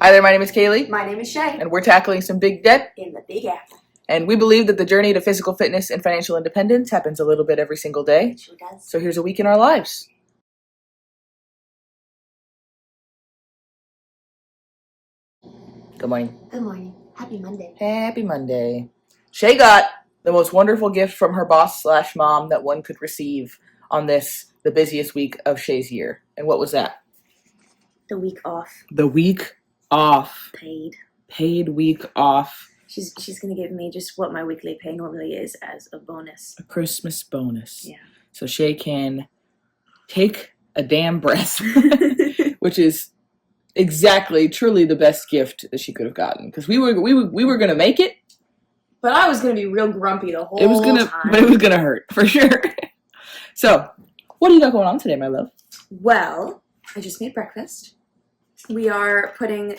Hi there, my name is Kaylee. My name is Shea. And we're tackling some big debt. In the Big Apple. And we believe that the journey to physical fitness and financial independence happens a little bit every single day. It sure does. So here's a week in our lives. Good morning. Good morning. Happy Monday. Happy Monday. Shea got the most wonderful gift from her boss/mom that one could receive on this, the busiest week of Shea's year. And what was that? The week off. The week off. Paid. Paid week off. She's gonna give me just what my weekly pay normally is as a bonus. A Christmas bonus. Yeah. So Shea can take a damn breath, which is exactly, truly the best gift that she could have gotten. Because we were gonna make it, but I was gonna be real grumpy the whole time. But it was gonna hurt for sure. So, what do you got going on today, my love? Well, I just made breakfast. We are putting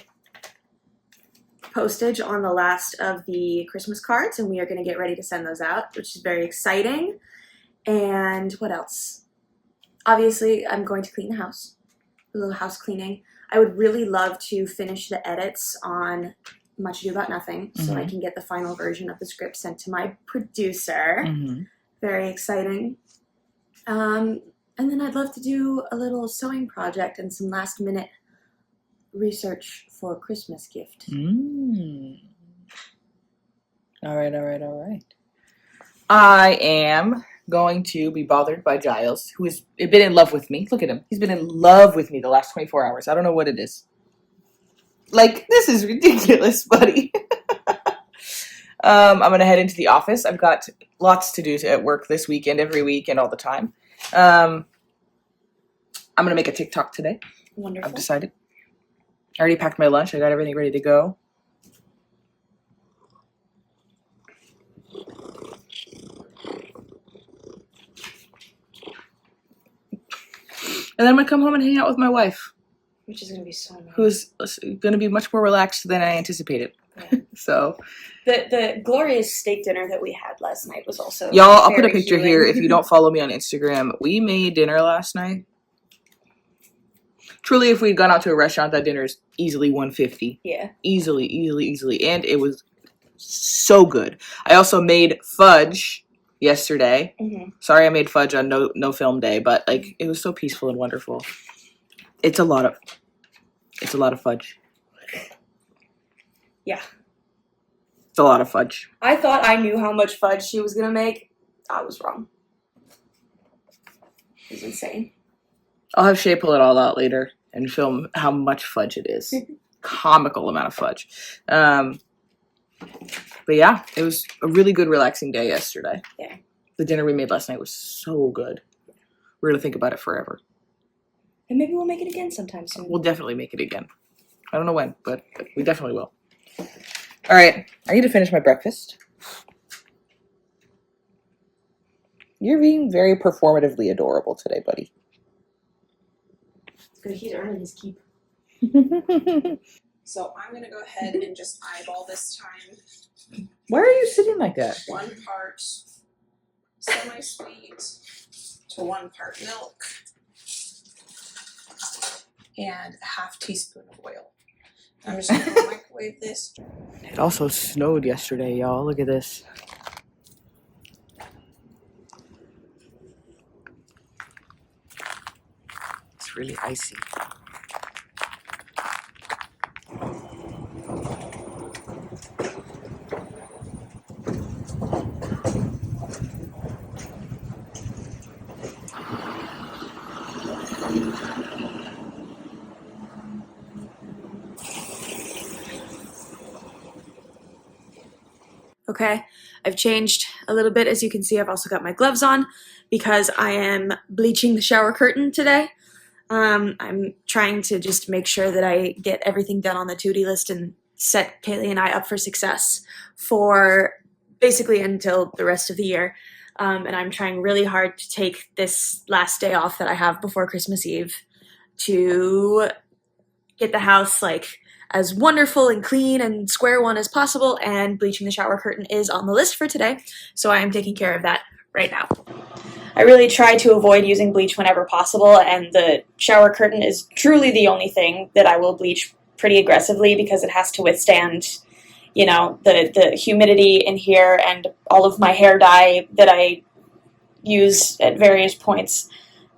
postage on the last of the Christmas cards, and we are going to get ready to send those out, which is very exciting. And what else? Obviously, I'm going to clean the house, a little house cleaning. I would really love to finish the edits on Much Ado About Nothing, so I can get the final version of the script sent to my producer. Very exciting. And then I'd love to do a little sewing project and some last minute research for a Christmas gift. All right. I am going to be bothered by Giles, who has been in love with me. Look at him. He's been in love with me the last 24 hours. I don't know what it is. Like, this is ridiculous, buddy. I'm going to head into the office. I've got lots to do at work this weekend, every week, and all the time. I'm going to make a TikTok today. Wonderful. I've decided. I already packed my lunch. I got everything ready to go. And then I'm going to come home and hang out with my wife. Which is going to be so nice. Who's going to be much more relaxed than I anticipated. Yeah. So. The glorious steak dinner that we had last night was also y'all, I'll put a picture here if you don't follow me on Instagram. We made dinner last night. Truly, if we'd gone out to a restaurant, that dinner is easily $150. Yeah. Easily. And it was so good. I also made fudge yesterday. Sorry I made fudge on no film day, but like it was so peaceful and wonderful. It's a lot of fudge. Yeah. It's a lot of fudge. I thought I knew how much fudge she was going to make. I was wrong. It was insane. I'll have Shea pull it all out later and film how much fudge it is. Comical amount of fudge. But yeah, it was a really good, relaxing day yesterday. Yeah. The dinner we made last night was so good. We're going to think about it forever. And maybe we'll make it again sometime soon. We'll definitely make it again. I don't know when, but we definitely will. All right, I need to finish my breakfast. You're being very performatively adorable today, buddy. Because he's earning his keep. So I'm going to go ahead and just eyeball this time. Why are you sitting like that? 1 part semi-sweet to 1 part milk and a ½ teaspoon of oil. I'm just going to microwave this. It also snowed yesterday, y'all. Look at this. It's really icy. Okay, I've changed a little bit. As you can see, I've also got my gloves on because I am bleaching the shower curtain today. I'm trying to just make sure that I get everything done on the to-do list and set Kaylee and I up for success for basically until the rest of the year. And I'm trying really hard to take this last day off that I have before Christmas Eve to get the house like as wonderful and clean and square one as possible, and bleaching the shower curtain is on the list for today, so I am taking care of that right now. I really try to avoid using bleach whenever possible, and the shower curtain is truly the only thing that I will bleach pretty aggressively because it has to withstand, you know, the humidity in here and all of my hair dye that I use at various points.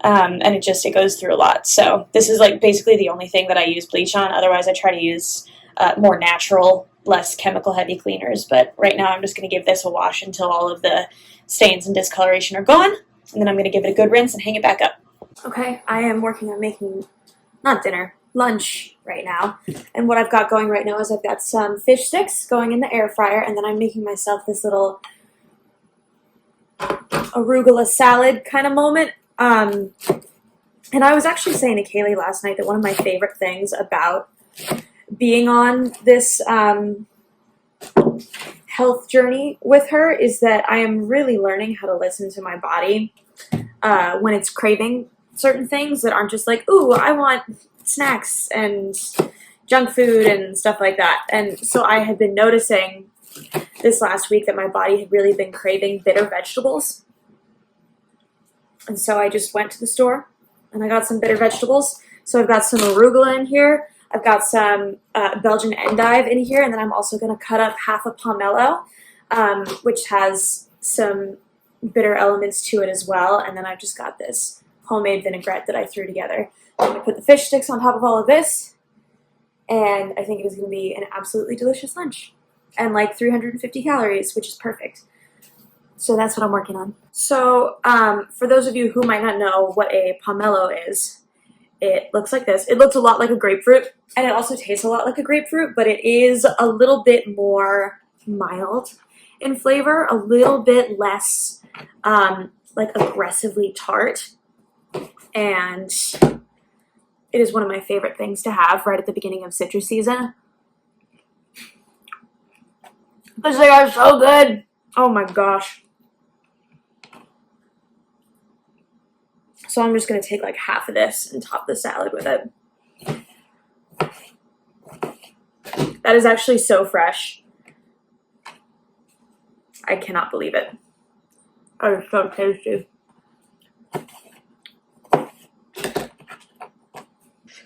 And it goes through a lot. So this is like basically the only thing that I use bleach on. Otherwise I try to use more natural, less chemical heavy cleaners. But right now I'm just going to give this a wash until all of the stains and discoloration are gone. And then I'm going to give it a good rinse and hang it back up. Okay, I am working on making, not dinner, lunch right now. And what I've got going right now is I've got some fish sticks going in the air fryer, and then I'm making myself this little arugula salad kind of moment. And I was actually saying to Kaylee last night that one of my favorite things about being on this health journey with her is that I am really learning how to listen to my body when it's craving certain things that aren't just like, ooh, I want snacks and junk food and stuff like that. And so I had been noticing this last week that my body had really been craving bitter vegetables. And so I just went to the store and I got some bitter vegetables. So I've got some arugula in here. I've got some Belgian endive in here. And then I'm also going to cut up half a pomelo, which has some bitter elements to it as well. And then I've just got this homemade vinaigrette that I threw together. I'm going to put the fish sticks on top of all of this. And I think it is going to be an absolutely delicious lunch. And like 350 calories, which is perfect. So that's what I'm working on. So for those of you who might not know what a pomelo is, it looks like this. It looks a lot like a grapefruit, and it also tastes a lot like a grapefruit, but it is a little bit more mild in flavor, a little bit less like aggressively tart. And it is one of my favorite things to have right at the beginning of citrus season. Because they are so good. Oh my gosh. So I'm just going to take like half of this and top the salad with it. That is actually so fresh. I cannot believe it. That is so tasty.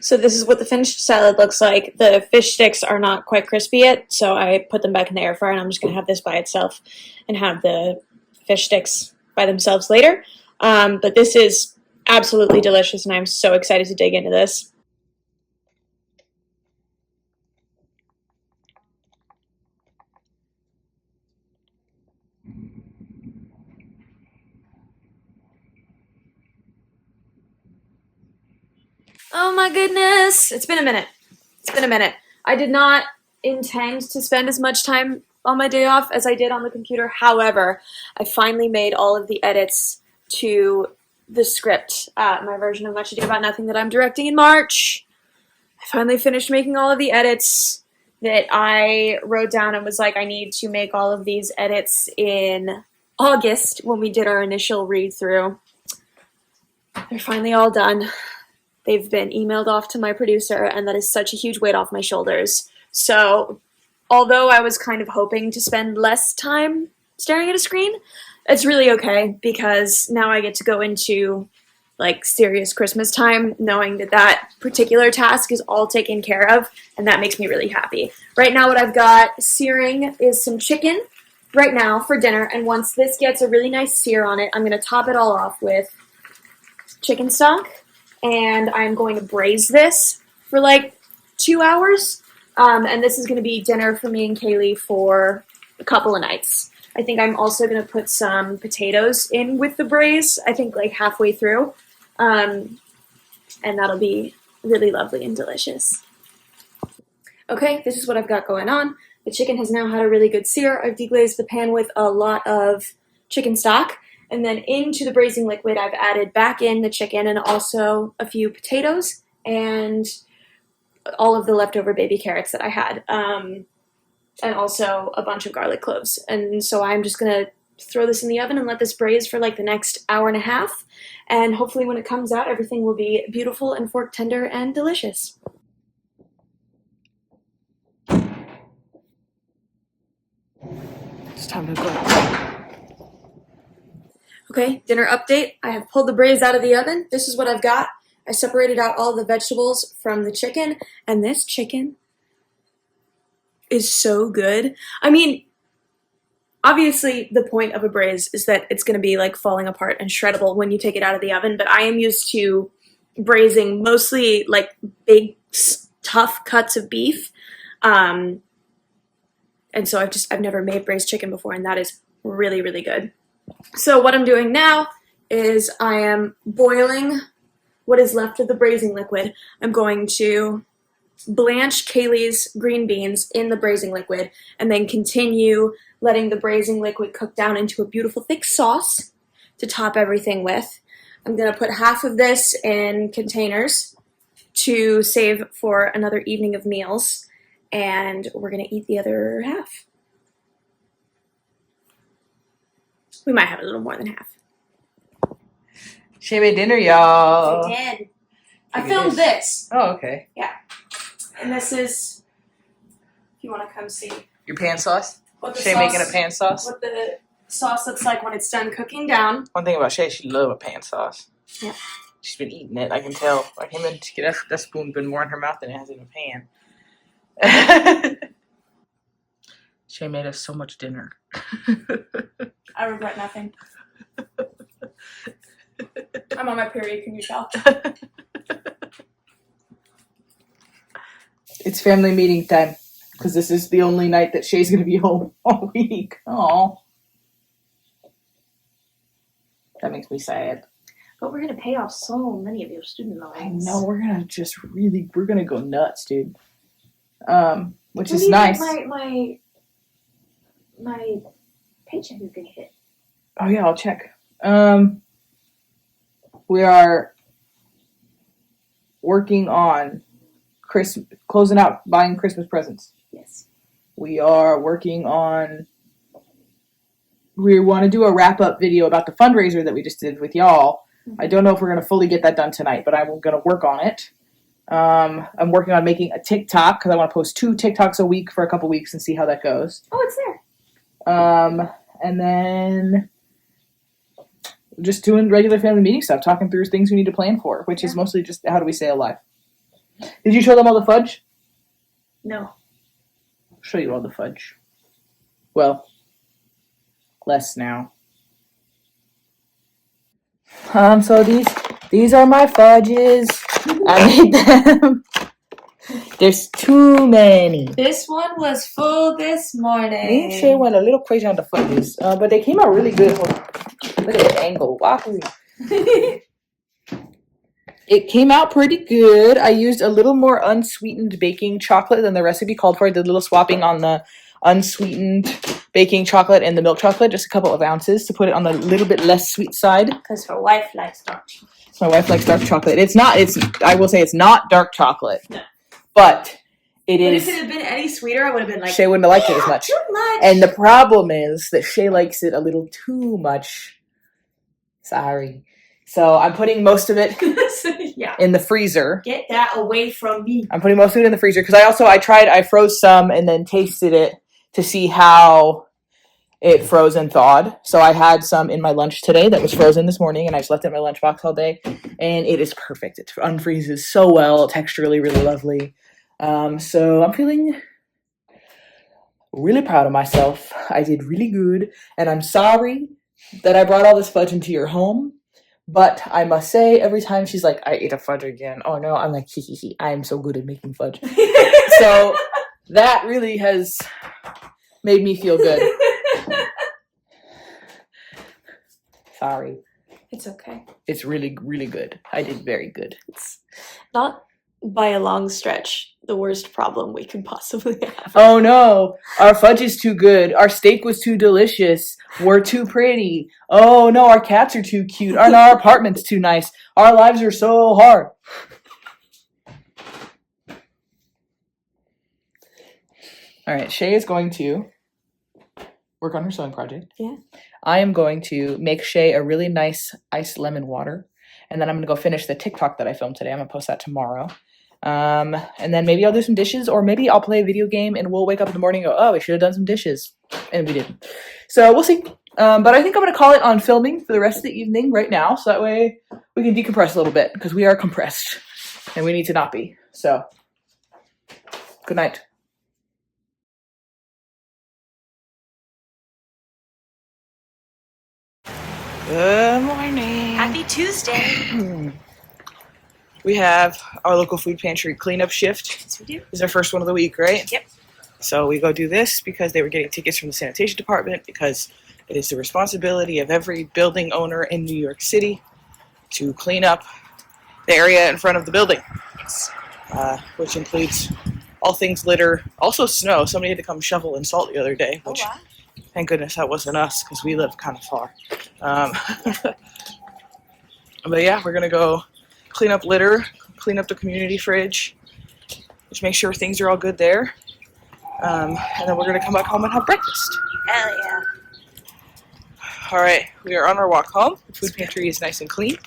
So this is what the finished salad looks like. The fish sticks are not quite crispy yet, so I put them back in the air fryer, and I'm just going to have this by itself and have the fish sticks by themselves later. But this is absolutely delicious, and I'm so excited to dig into this. Oh my goodness. It's been a minute. It's been a minute. I did not intend to spend as much time on my day off as I did on the computer. However, I finally made all of the edits to the script, my version of Much Ado About Nothing that I'm directing in March. I finally finished making all of the edits that I wrote down and was like, I need to make all of these edits in August when we did our initial read-through. They're finally all done. They've been emailed off to my producer, and that is such a huge weight off my shoulders. So, although I was kind of hoping to spend less time staring at a screen, it's really okay because now I get to go into like serious Christmas time knowing that that particular task is all taken care of, and that makes me really happy. Right now what I've got searing is some chicken right now for dinner, and once this gets a really nice sear on it, I'm going to top it all off with chicken stock. And I'm going to braise this for like 2 hours. And this is going to be dinner for me and Kaylee for a couple of nights. I think I'm also going to put some potatoes in with the braise, I think like halfway through. And that'll be really lovely and delicious. Okay, this is what I've got going on. The chicken has now had a really good sear. I've deglazed the pan with a lot of chicken stock. And then into the braising liquid, I've added back in the chicken and also a few potatoes and all of the leftover baby carrots that I had, and also a bunch of garlic cloves. And so I'm just going to throw this in the oven and let this braise for like the next hour and a half. And hopefully when it comes out, everything will be beautiful and fork tender and delicious. It's time to go. Okay, dinner update. I have pulled the braise out of the oven. This is what I've got. I separated out all the vegetables from the chicken, and this chicken is so good. I mean, obviously the point of a braise is that it's going to be like falling apart and shreddable when you take it out of the oven, but I am used to braising mostly like big, tough cuts of beef. And so I've never made braised chicken before, and that is really, really good. So what I'm doing now is I am boiling what is left of the braising liquid. I'm going to blanch Kaylee's green beans in the braising liquid and then continue letting the braising liquid cook down into a beautiful thick sauce to top everything with. I'm going to put half of this in containers to save for another evening of meals, and we're going to eat the other half. We might have a little more than half. Shea made dinner, y'all. I did. I filmed this. Oh, okay. Yeah. And this is, if you want to come see Your pan sauce? what the Shea sauce, making a pan sauce? what the sauce looks like when it's done cooking down. One thing about Shea, she loves a pan sauce. Yeah. She's been eating it. I can tell. I came in to get that spoon's been more in her mouth than it has in a pan. Shea made us so much dinner. I regret nothing. I'm on my period, can you tell? It's family meeting time because this is the only night that Shea's gonna be home all week. Oh, that makes me sad. But we're gonna pay off so many of your student loans. I know we're gonna go nuts, dude. Which is nice. My paycheck is gonna hit. Oh yeah, I'll check. We are working on closing out buying Christmas presents. Yes. We are working on. We want to do a wrap up video about the fundraiser that we just did with y'all. I don't know if we're going to fully get that done tonight, but I'm going to work on it. I'm working on making a TikTok because I want to post 2 TikToks a week for a couple weeks and see how that goes. Oh, it's there. And then just doing regular family meeting stuff, talking through things we need to plan for, which is mostly just how do we stay alive. Did you show them all the fudge? No. I'll show you all the fudge. Well, less now. So these are my fudges. I made them. There's too many. This one was full this morning. Me and Shea went a little crazy on the fudges, but they came out really good. Look at the angle. Wow. It came out pretty good. I used a little more unsweetened baking chocolate than the recipe called for. I did a little swapping on the unsweetened baking chocolate and the milk chocolate, just a couple of ounces to put it on the little bit less sweet side. Because her wife likes dark chocolate. My wife likes dark chocolate. I will say it's not dark chocolate. No. But it is. If it had been any sweeter, I would have been like, Shea wouldn't have liked it as much. Too much. And the problem is that Shea likes it a little too much. Sorry. So I'm putting most of it in the freezer. Get that away from me. I'm putting most of it in the freezer because I froze some and then tasted it to see how it froze and thawed. So I had some in my lunch today that was frozen this morning, and I just left it in my lunchbox all day, and it is perfect. It unfreezes so well, texturally really lovely. So I'm feeling really proud of myself. I did really good, and I'm sorry that I brought all this fudge into your home. But I must say, every time she's like, I ate a fudge again. Oh no, I'm like, hee. I am so good at making fudge. So that really has made me feel good. Sorry. It's okay. It's really, really good. I did very good. It's not by a long stretch the worst problem we could possibly have. Oh no, our fudge is too good. Our steak was too delicious. We're too pretty. Oh no, our cats are too cute. Our apartment's too nice. Our lives are so hard. All right, Shea is going to work on her sewing project. Yeah. I am going to make Shea a really nice iced lemon water. And then I'm going to go finish the TikTok that I filmed today. I'm going to post that tomorrow. And then maybe I'll do some dishes, or maybe I'll play a video game and we'll wake up in the morning and go, oh, we should have done some dishes. And we didn't. So we'll see. But I think I'm going to call it on filming for the rest of the evening right now, so that way we can decompress a little bit, because we are compressed, and we need to not be. So, good night. Good morning. Happy Tuesday. We have our local food pantry cleanup shift. Yes, we do. This is our first one of the week, right? Yep. So we go do this because they were getting tickets from the sanitation department, because it is the responsibility of every building owner in New York City to clean up the area in front of the building. Yes. Which includes all things litter, also snow. Somebody had to come shovel and salt the other day, which thank goodness that wasn't us, because we live kind of far. But yeah, we're gonna go clean up litter, clean up the community fridge, just make sure things are all good there. And then we're gonna come back home and have breakfast. Hell yeah. All right, we are on our walk home. The food pantry is nice and clean.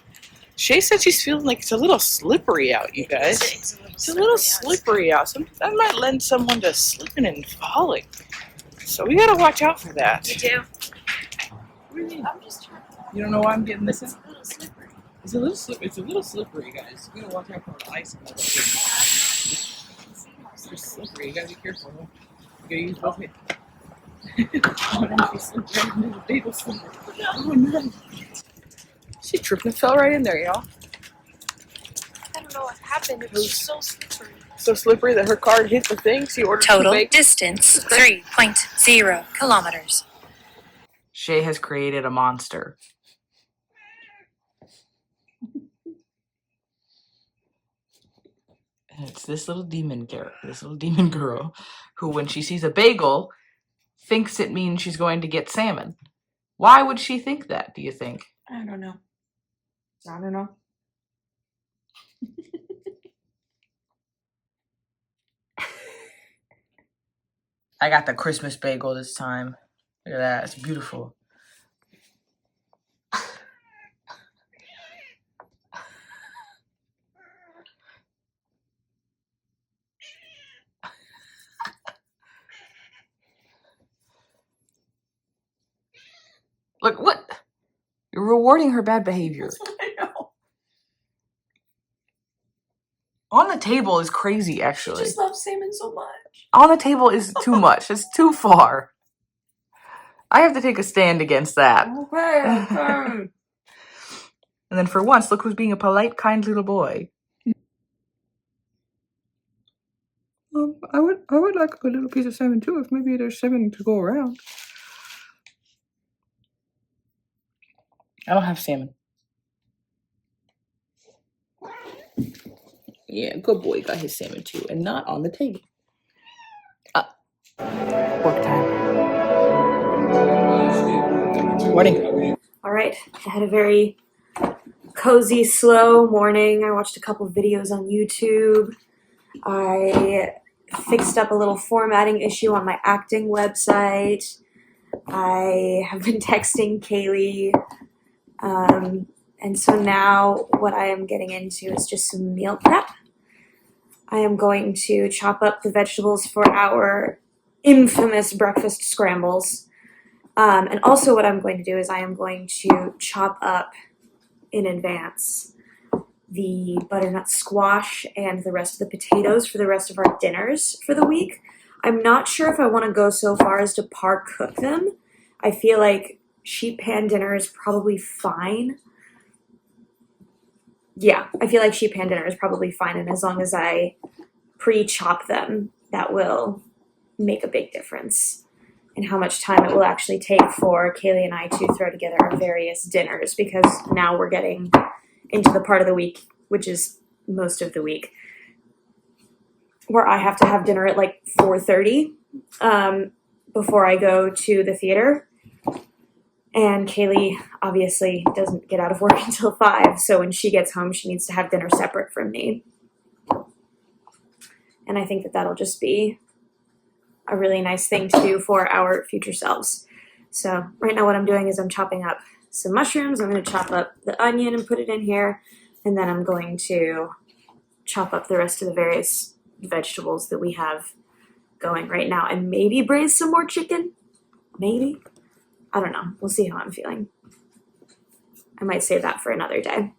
Shay said she's feeling like it's a little slippery out, you guys. It's a little slippery out. That might lend someone to slipping and falling. So we gotta watch out for that. You do? What do you mean? I'm just trying. You don't know why I'm getting this in? It's a little slippery. It's a little slippery. It's a little slippery, guys. You gotta watch out for the ice and all that. It's just slippery. You gotta be careful. You gotta use both hands. Oh no! She tripped and fell right in there, y'all. I don't know what happened. It was so slippery. So slippery that her card hit the thing. She ordered Total two bakes. distance 3.0 kilometers. Shay has created a monster. And it's this little demon girl, who, when she sees a bagel, thinks it means she's going to get salmon. Why would she think that, do you think? I don't know. I don't know. I got the Christmas bagel this time. Look at that. It's beautiful. Look, what? You're rewarding her bad behavior. I know. On the table is crazy, I actually. just love salmon so much. On the table is too much. It's too far. I have to take a stand against that. Okay. And then for once, look who's being a polite, kind little boy. I would like a little piece of salmon too, if maybe there's salmon to go around. I don't have salmon. Yeah, good boy got his salmon too, and not on the table. Work time. Morning. All right. I had a very cozy, slow morning. I watched a couple videos on YouTube. I fixed up a little formatting issue on my acting website. I have been texting Kaylee. And so now what I am getting into is just some meal prep. I am going to chop up the vegetables for our infamous breakfast scrambles. And also what I'm going to do is I am going to chop up in advance the butternut squash and the rest of the potatoes for the rest of our dinners for the week. I'm not sure if I want to go so far as to par cook them. I feel like sheet pan dinner is probably fine. Yeah, I feel like sheet pan dinner is probably fine, and as long as I pre-chop them, that will make a big difference in how much time it will actually take for Kaylee and I to throw together our various dinners, because now we're getting into the part of the week, which is most of the week, where I have to have dinner at like 4:30 before I go to the theater. And Kaylee obviously doesn't get out of work until 5, so when she gets home, she needs to have dinner separate from me. And I think that that'll just be a really nice thing to do for our future selves. So right now what I'm doing is I'm chopping up some mushrooms. I'm going to chop up the onion and put it in here. And then I'm going to chop up the rest of the various vegetables that we have going right now. And maybe braise some more chicken. Maybe. I don't know. We'll see how I'm feeling. I might save that for another day.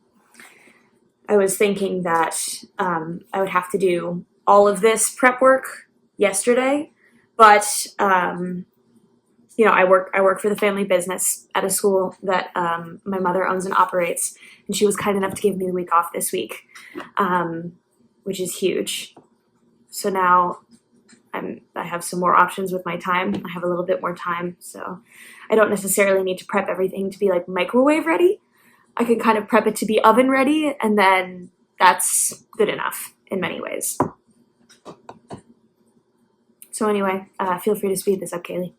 I was thinking that I would have to do all of this prep work yesterday, but you know, I work for the family business at a school that my mother owns and operates, and she was kind enough to give me the week off this week, which is huge. So now I have some more options with my time. I have a little bit more time, so I don't necessarily need to prep everything to be like microwave ready. I can kind of prep it to be oven ready, and then that's good enough in many ways. So anyway, feel free to speed this up, Kaylee.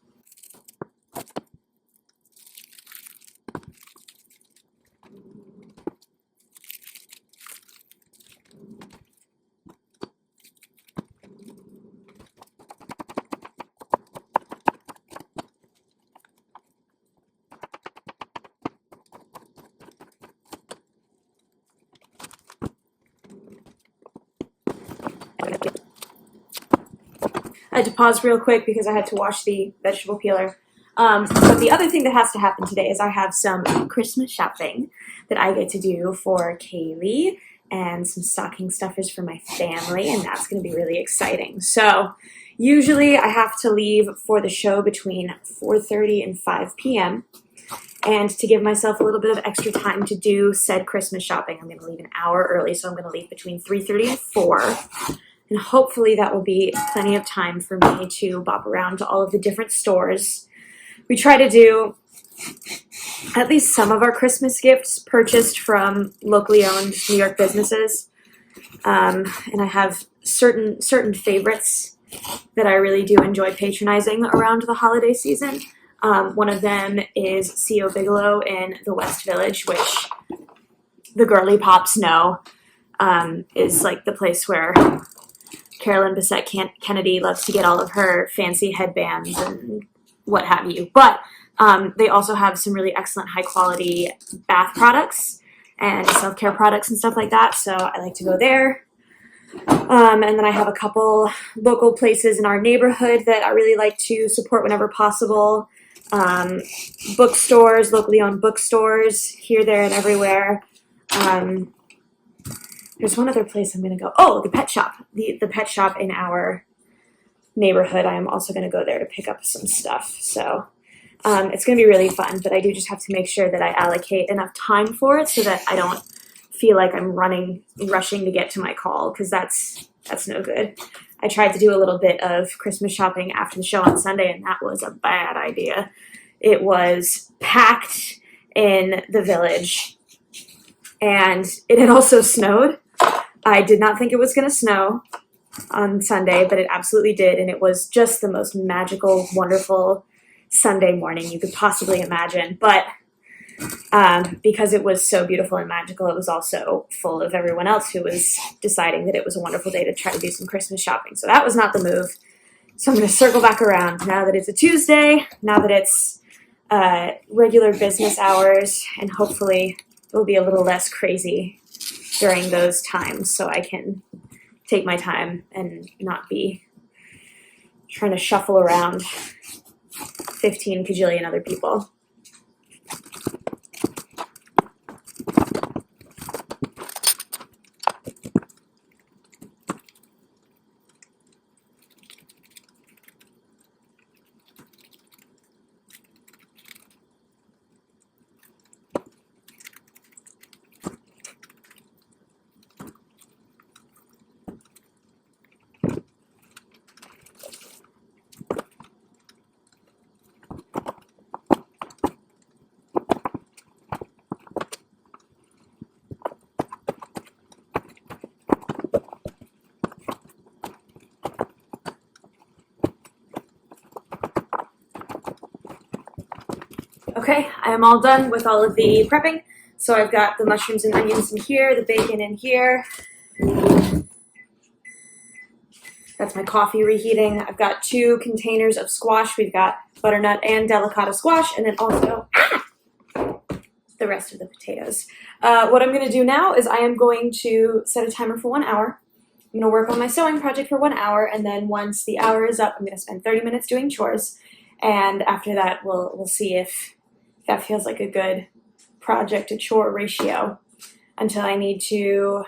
I had to pause real quick because I had to wash the vegetable peeler. But the other thing that has to happen today is I have some Christmas shopping that I get to do for Kaylee and some stocking stuffers for my family, and that's going to be really exciting. So usually I have to leave for the show between 4:30 and 5 p.m. And to give myself a little bit of extra time to do said Christmas shopping, I'm going to leave an hour early, so I'm going to leave between 3:30 and 4. And hopefully that will be plenty of time for me to bop around to all of the different stores. We try to do at least some of our Christmas gifts purchased from locally owned New York businesses. And I have certain favorites that I really do enjoy patronizing around the holiday season. One of them is C.O. Bigelow in the West Village, which the girly pops know is like the place where Carolyn Bessette Kennedy loves to get all of her fancy headbands and what have you. But they also have some really excellent high quality bath products and self-care products and stuff like that. So I like to go there. And then I have a couple local places in our neighborhood that I really like to support whenever possible. Bookstores, locally owned bookstores here, there, and everywhere. There's one other place I'm going to go. Oh, the pet shop. The pet shop in our neighborhood. I am also going to go there to pick up some stuff. So it's going to be really fun, but I do just have to make sure that I allocate enough time for it so that I don't feel like I'm rushing to get to my call, because that's no good. I tried to do a little bit of Christmas shopping after the show on Sunday, and that was a bad idea. It was packed in the village, and it had also snowed. I did not think it was going to snow on Sunday, but it absolutely did, and it was just the most magical, wonderful Sunday morning you could possibly imagine. But because it was so beautiful and magical, it was also full of everyone else who was deciding that it was a wonderful day to try to do some Christmas shopping. So that was not the move. So I'm going to circle back around now that it's a Tuesday, now that it's regular business hours, and hopefully it will be a little less crazy during those times so I can take my time and not be trying to shuffle around 15 kajillion other people. Okay, I am all done with all of the prepping. So I've got the mushrooms and onions in here, the bacon in here. That's my coffee reheating. I've got 2 containers of squash. We've got butternut and delicata squash, and then also the rest of the potatoes. What I'm going to do now is I am going to set a timer for 1 hour. I'm going to work on my sewing project for 1 hour, and then once the hour is up, I'm going to spend 30 minutes doing chores. and after that we'll see if that feels like a good project to chore ratio until I need to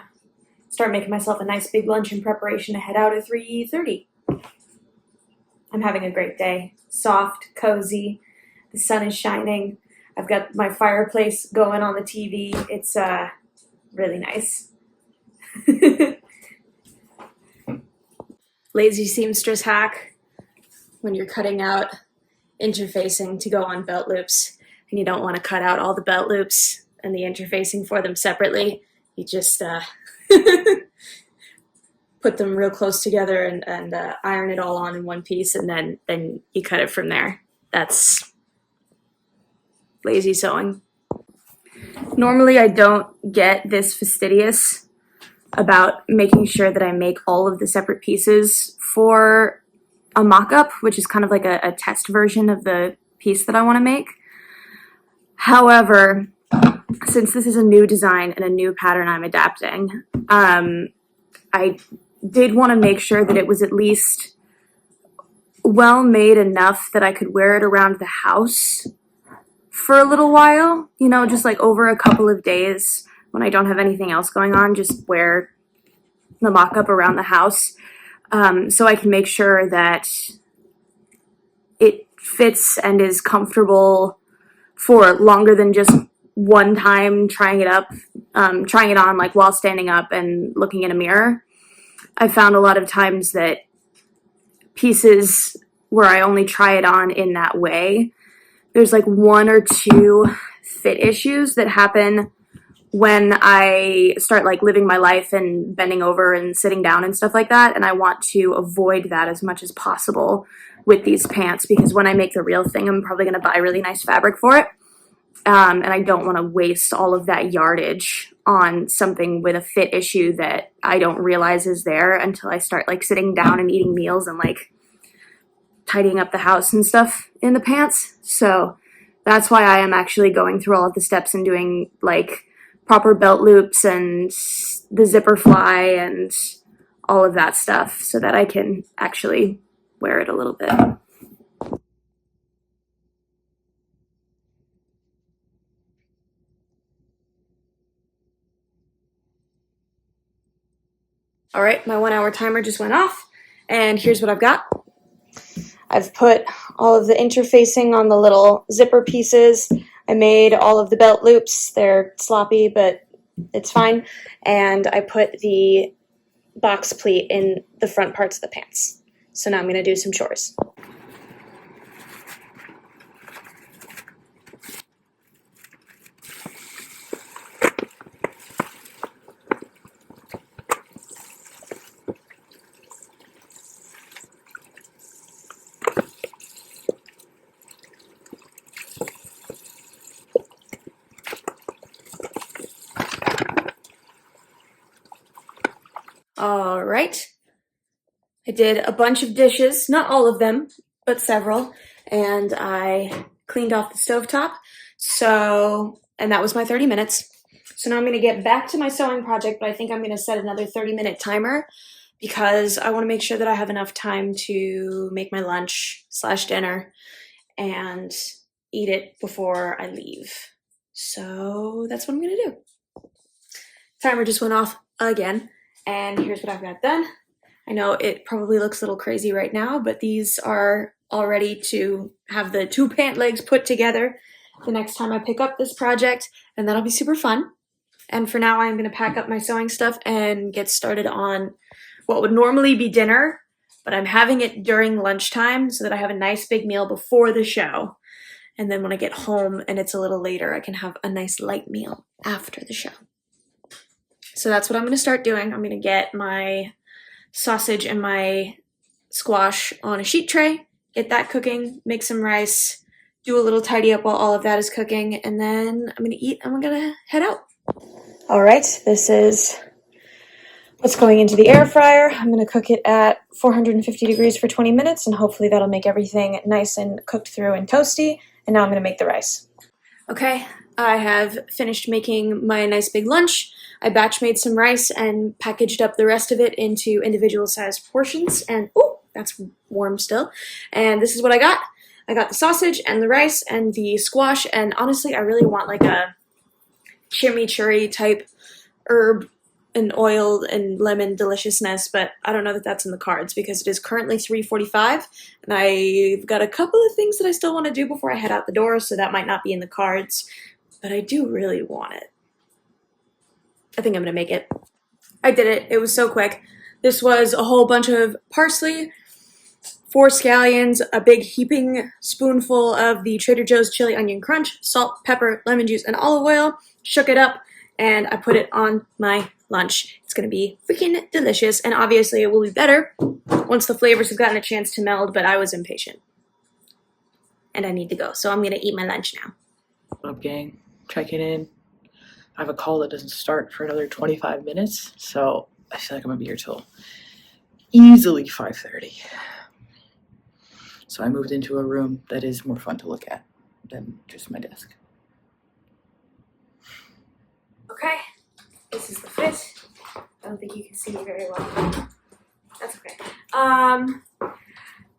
start making myself a nice big lunch in preparation to head out at 3:30. I'm having a great day. Soft, cozy, the sun is shining. I've got my fireplace going on the TV. It's really nice. Lazy seamstress hack: when you're cutting out interfacing to go on belt loops and you don't want to cut out all the belt loops and the interfacing for them separately, you just put them real close together and iron it all on in one piece, and then you cut it from there. That's lazy sewing. Normally I don't get this fastidious about making sure that I make all of the separate pieces for a mock-up, which is kind of like a test version of the piece that I want to make. However, since this is a new design and a new pattern I'm adapting, I did want to make sure that it was at least well made enough that I could wear it around the house for a little while, you know, just like over a couple of days when I don't have anything else going on, just wear the mock-up around the house, so I can make sure that it fits and is comfortable for longer than just one time trying it on like while standing up and looking in a mirror. I've found a lot of times that pieces where I only try it on in that way, there's like one or two fit issues that happen when I start like living my life and bending over and sitting down and stuff like that, and I want to avoid that as much as possible with these pants, because when I make the real thing, I'm probably going to buy really nice fabric for it, and I don't want to waste all of that yardage on something with a fit issue that I don't realize is there until I start like sitting down and eating meals and like tidying up the house and stuff in the pants. So that's why I am actually going through all of the steps and doing like proper belt loops and the zipper fly and all of that stuff so that I can actually wear it a little bit. All right, my 1 hour timer just went off, and here's what I've got. I've put all of the interfacing on the little zipper pieces. I made all of the belt loops. They're sloppy, but it's fine. And I put the box pleat in the front parts of the pants. So now I'm going to do some chores. All right. I did a bunch of dishes, not all of them, but several, and I cleaned off the stovetop. And that was my 30 minutes. So now I'm going to get back to my sewing project, but I think I'm going to set another 30-minute timer because I want to make sure that I have enough time to make my lunch/dinner and eat it before I leave. So that's what I'm going to do. Timer just went off again. And here's what I've got done. I know it probably looks a little crazy right now, but these are all ready to have the 2 pant legs put together the next time I pick up this project, and that'll be super fun. And for now, I'm going to pack up my sewing stuff and get started on what would normally be dinner, but I'm having it during lunchtime so that I have a nice big meal before the show. And then when I get home and it's a little later, I can have a nice light meal after the show. So that's what I'm going to start doing. I'm going to get my sausage and my squash on a sheet tray, get that cooking, make some rice, do a little tidy up while all of that is cooking, and then I'm going to eat and we're going to head out. All right, this is what's going into the air fryer. I'm going to cook it at 450 degrees for 20 minutes, and hopefully that'll make everything nice and cooked through and toasty. And now I'm going to make the rice. Okay, I have finished making my nice big lunch. I batch made some rice and packaged up the rest of it into individual sized portions. And, oh, that's warm still. And this is what I got. I got the sausage and the rice and the squash, and honestly, I really want like a chimichurri type herb and oil and lemon deliciousness, but I don't know that that's in the cards because it is currently 3:45, and I've got a couple of things that I still want to do before I head out the door, so that might not be in the cards, but I do really want it. I think I'm gonna make it. I did it. It was so quick. This was a whole bunch of parsley, 4 scallions, a big heaping spoonful of the Trader Joe's chili onion crunch, salt, pepper, lemon juice, and olive oil. Shook it up, and I put it on my lunch. It's gonna be freaking delicious, and obviously it will be better once the flavors have gotten a chance to meld, but I was impatient. And I need to go, so I'm gonna eat my lunch now. What up, gang? Checking in. I have a call that doesn't start for another 25 minutes, so I feel like I'm gonna be here till easily 5:30. So I moved into a room that is more fun to look at than just my desk. Okay, this is the fit. I don't think you can see me very well. That's okay.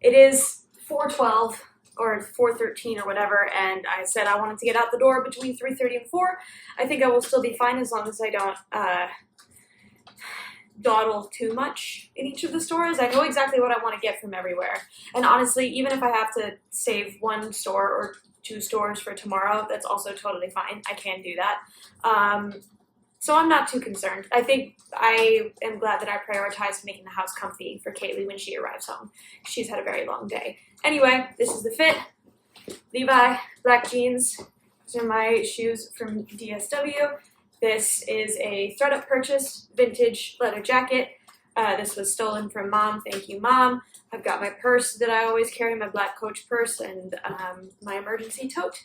It is 4:12 or 4:13 or whatever, and I said I wanted to get out the door between 3:30 and 4. I think I will still be fine as long as I don't dawdle too much in each of the stores. I know exactly what I want to get from everywhere. And honestly, even if I have to save 1 store or 2 stores for tomorrow, that's also totally fine. I can do that. So I'm not too concerned. I think I am glad that I prioritized making the house comfy for Kaylee when she arrives home. She's had a very long day. Anyway, this is the fit. Levi, black jeans. These are my shoes from DSW. This is a thread-up purchase, vintage leather jacket. This was stolen from Mom. Thank you, Mom. I've got my purse that I always carry, my black Coach purse, and my emergency tote.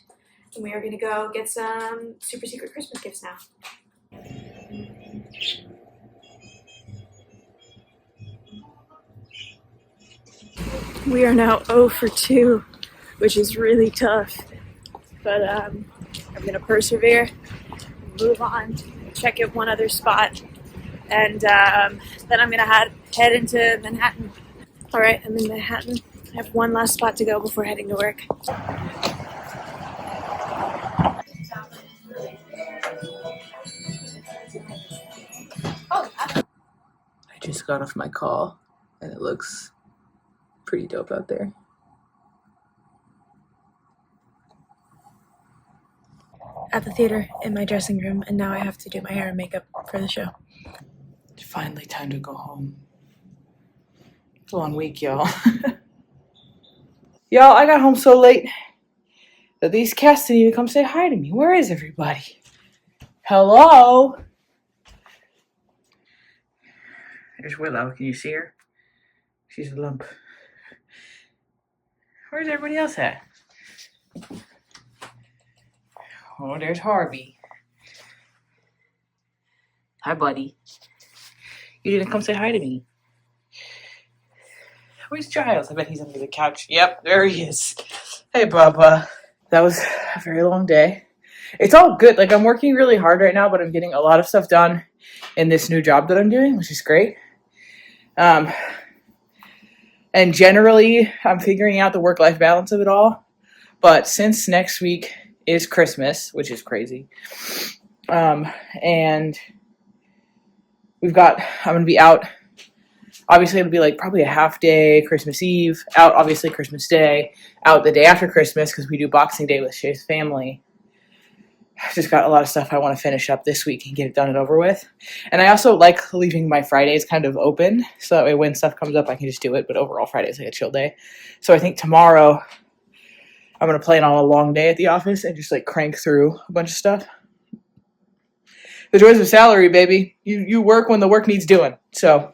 And we are going to go get some super secret Christmas gifts now. We are now 0 for 2, which is really tough. But I'm going to persevere, move on, check out one other spot, and then I'm going to head into Manhattan. All right, I'm in Manhattan. I have one last spot to go before heading to work. I just got off my call, and it looks pretty dope out there. At the theater, in my dressing room, and now I have to do my hair and makeup for the show. It's finally time to go home. It's a long week, y'all. Y'all, I got home so late that these cats didn't even come say hi to me. Where is everybody? Hello? There's Willow. Can you see her? She's a lump. Where's everybody else at? Oh, there's Harvey. Hi, buddy. You didn't come say hi to me. Where's Giles? I bet he's under the couch. Yep, there he is. Hey, Bubba. That was a very long day. It's all good. Like, I'm working really hard right now, but I'm getting a lot of stuff done in this new job that I'm doing, which is great. And generally, I'm figuring out the work-life balance of it all. But since next week is Christmas, which is crazy, and I'm going to be out. Obviously, it'll be like probably a half day Christmas Eve, out obviously Christmas Day, out the day after Christmas because we do Boxing Day with Shea's family. I've just got a lot of stuff I want to finish up this week and get it done and over with. And I also like leaving my Fridays kind of open so that way when stuff comes up I can just do it, but overall Friday's like a chill day. So I think tomorrow I'm going to plan on a long day at the office and just like crank through a bunch of stuff. The joys of salary, baby. You work when the work needs doing. So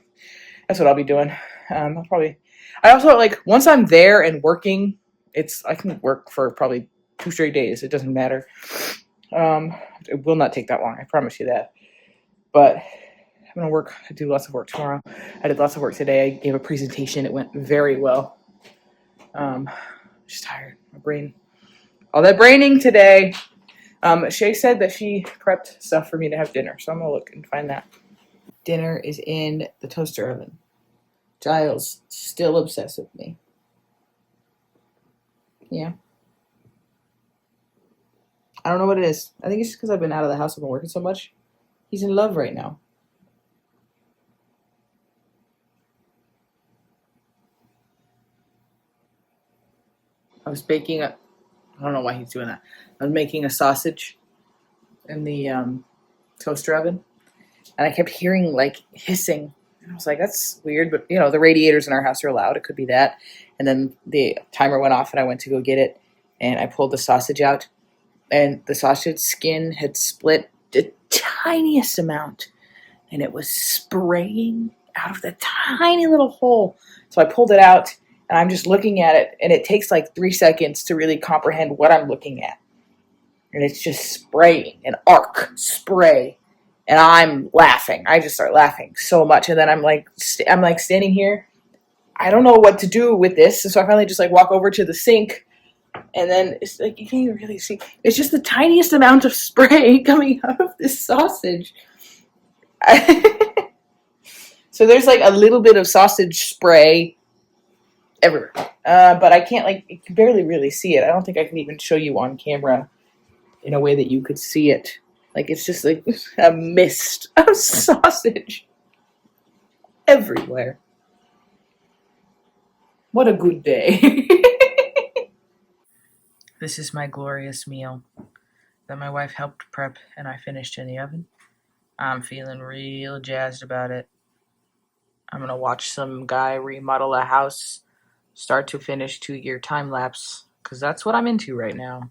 that's what I'll be doing. I also like once I'm there and working, I can work for probably 2 straight days. It doesn't matter. It will not take that long. I promise you that. But I'm going to do lots of work tomorrow. I did lots of work today. I gave a presentation. It went very well. Just tired. My brain. All that braining today. Shea said that she prepped stuff for me to have dinner. So I'm going to look and find that. Dinner is in the toaster oven. Giles still obsessed with me. Yeah. I don't know what it is. I think it's just because I've been out of the house. I've been working so much. He's in love right now. I was baking a. I don't know why he's doing that. I was making a sausage in the toaster oven, and I kept hearing like hissing. And I was like, "That's weird," but the radiators in our house are loud. It could be that. And then the timer went off, and I went to go get it, and I pulled the sausage out, and the sausage skin had split the tiniest amount, and it was spraying out of the tiny little hole. So I pulled it out, and I'm just looking at it, and it takes like 3 seconds to really comprehend what I'm looking at. And it's just spraying, an arc spray, and I'm laughing. I just start laughing so much, and then I'm like standing here. I don't know what to do with this, so I finally just like walk over to the sink, and then it's like you can't even really see. It's just the tiniest amount of spray coming out of this sausage. So there's like a little bit of sausage spray everywhere, but I can't you can barely really see it. I don't think I can even show you on camera in a way that you could see it. Like it's just like a mist of sausage everywhere. What a good day. This is my glorious meal that my wife helped prep and I finished in the oven. I'm feeling real jazzed about it. I'm going to watch some guy remodel a house, start to finish 2-year time lapse, because that's what I'm into right now.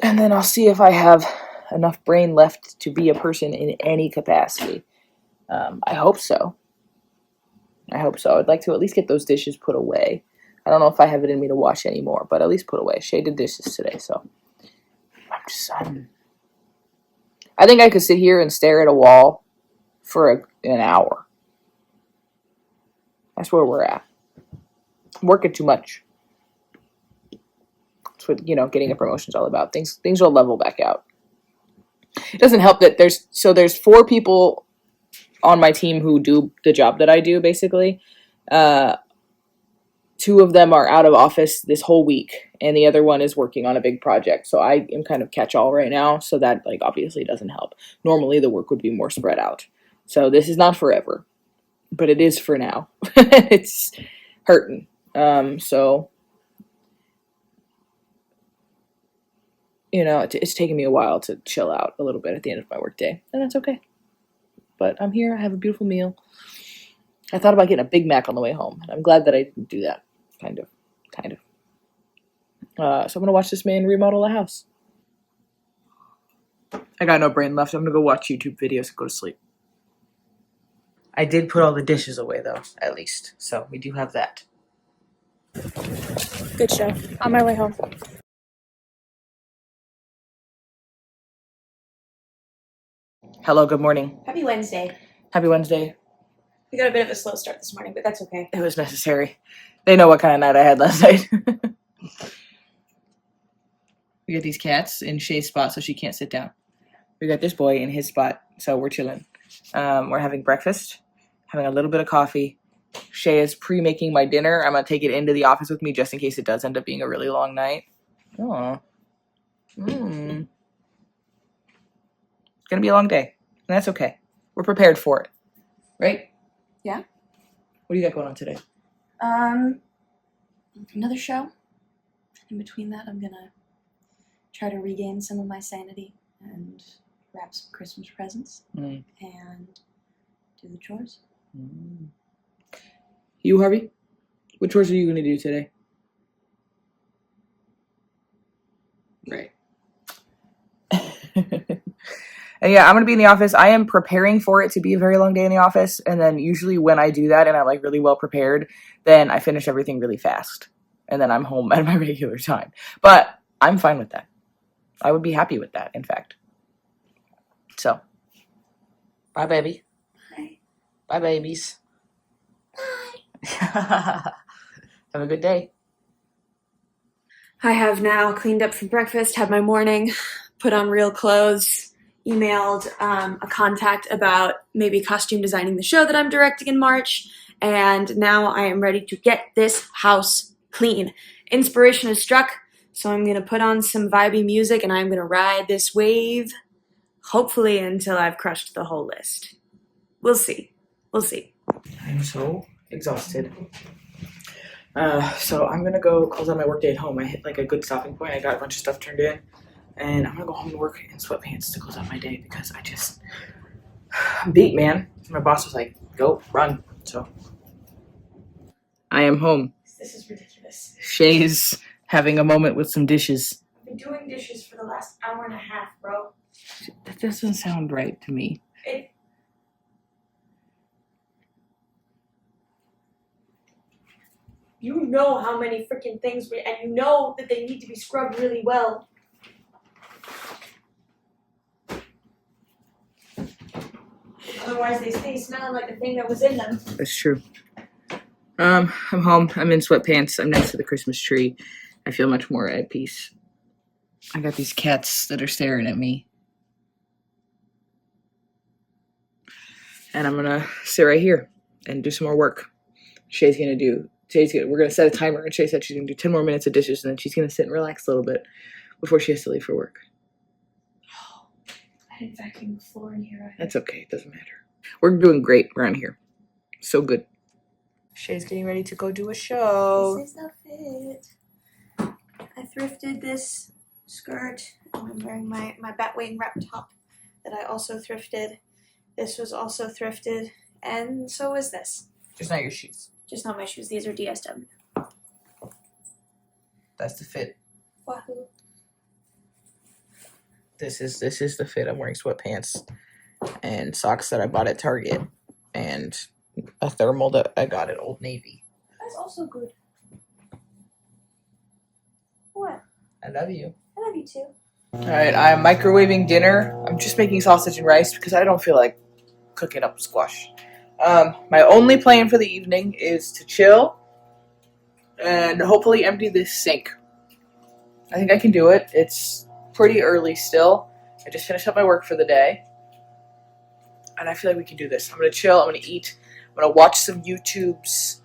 And then I'll see if I have enough brain left to be a person in any capacity. I hope so. I'd like to at least get those dishes put away. I don't know if I have it in me to wash anymore, but at least put away. Shea did dishes today, so I think I could sit here and stare at a wall for an hour. That's where we're at. I'm working too much. That's what getting a promotion is all about. Things will level back out. It doesn't help that there's 4 people on my team who do the job that I do, basically. 2 of them are out of office this whole week, and the other one is working on a big project. So I am kind of catch-all right now, so that obviously doesn't help. Normally the work would be more spread out. So this is not forever, but it is for now. It's hurting. So it's taken me a while to chill out a little bit at the end of my workday, and that's okay. But I'm here. I have a beautiful meal. I thought about getting a Big Mac on the way home, and I'm glad that I didn't do that. Kind of. So I'm going to watch this man remodel a house. I got no brain left. I'm going to go watch YouTube videos and go to sleep. I did put all the dishes away, though, at least. So we do have that. Good show. On my way home. Hello, good morning. Happy Wednesday. Happy Wednesday. We got a bit of a slow start this morning, but that's okay. It was necessary. They know what kind of night I had last night. We got these cats in Shea's spot, so she can't sit down. We got this boy in his spot, so we're chilling. We're having breakfast, having a little bit of coffee. Shea is pre-making my dinner. I'm going to take it into the office with me just in case it does end up being a really long night. Oh. It's going to be a long day, and that's okay. We're prepared for it, right? Yeah. What do you got going on today? Another show. In between that, I'm gonna try to regain some of my sanity and wrap some Christmas presents and do the chores. You, Harvey? What chores are you going to do today? Right. And yeah, I'm going to be in the office. I am preparing for it to be a very long day in the office. And then usually when I do that and I'm really well prepared, then I finish everything really fast. And then I'm home at my regular time. But I'm fine with that. I would be happy with that, in fact. So, bye, baby. Bye. Bye, babies. Bye. Have a good day. I have now cleaned up for breakfast, had my morning, put on real clothes, emailed a contact about maybe costume designing the show that I'm directing in March, and now I am ready to get this house clean. Inspiration has struck. So I'm going to put on some vibey music and I'm going to ride this wave, hopefully until I've crushed the whole list. We'll see. We'll see. I'm so exhausted. So I'm gonna go close out my workday at home. I hit like a good stopping point. I got a bunch of stuff turned in, and I'm gonna go home and work in sweatpants to close out my day because I'm beat, man. My boss was like, "Go run." So I am home. This is ridiculous. Shay's having a moment with some dishes. I've been doing dishes for the last hour and a half, bro. That doesn't sound right to me. You know how many freaking things and you know that they need to be scrubbed really well. Otherwise they stay smelling like the thing that was in them. That's true. I'm home. I'm in sweatpants. I'm next to the Christmas tree. I feel much more at peace. I got these cats that are staring at me. And I'm gonna sit right here and do some more work. We're gonna set a timer, and Shea said she's gonna do 10 more minutes of dishes, and then she's gonna sit and relax a little bit before she has to leave for work. Oh, I didn't vacuum the floor in here. That's okay, it doesn't matter. We're doing great around here. So good. Shea's getting ready to go do a show. This is the fit. I thrifted this skirt, and I'm wearing my Batwing wrap top that I also thrifted. This was also thrifted, and so is this. Just not your shoes. Just not my shoes. These are DSW. That's the fit. Wahoo. This is the fit. I'm wearing sweatpants and socks that I bought at Target and a thermal that I got at Old Navy. That's also good. What? I love you. I love you too. Alright, I'm microwaving dinner. I'm just making sausage and rice because I don't feel like cooking up squash. My only plan for the evening is to chill and hopefully empty this sink. I think I can do it. It's pretty early still. I just finished up my work for the day. And I feel like we can do this. I'm going to chill. I'm going to eat. I'm going to watch some YouTubes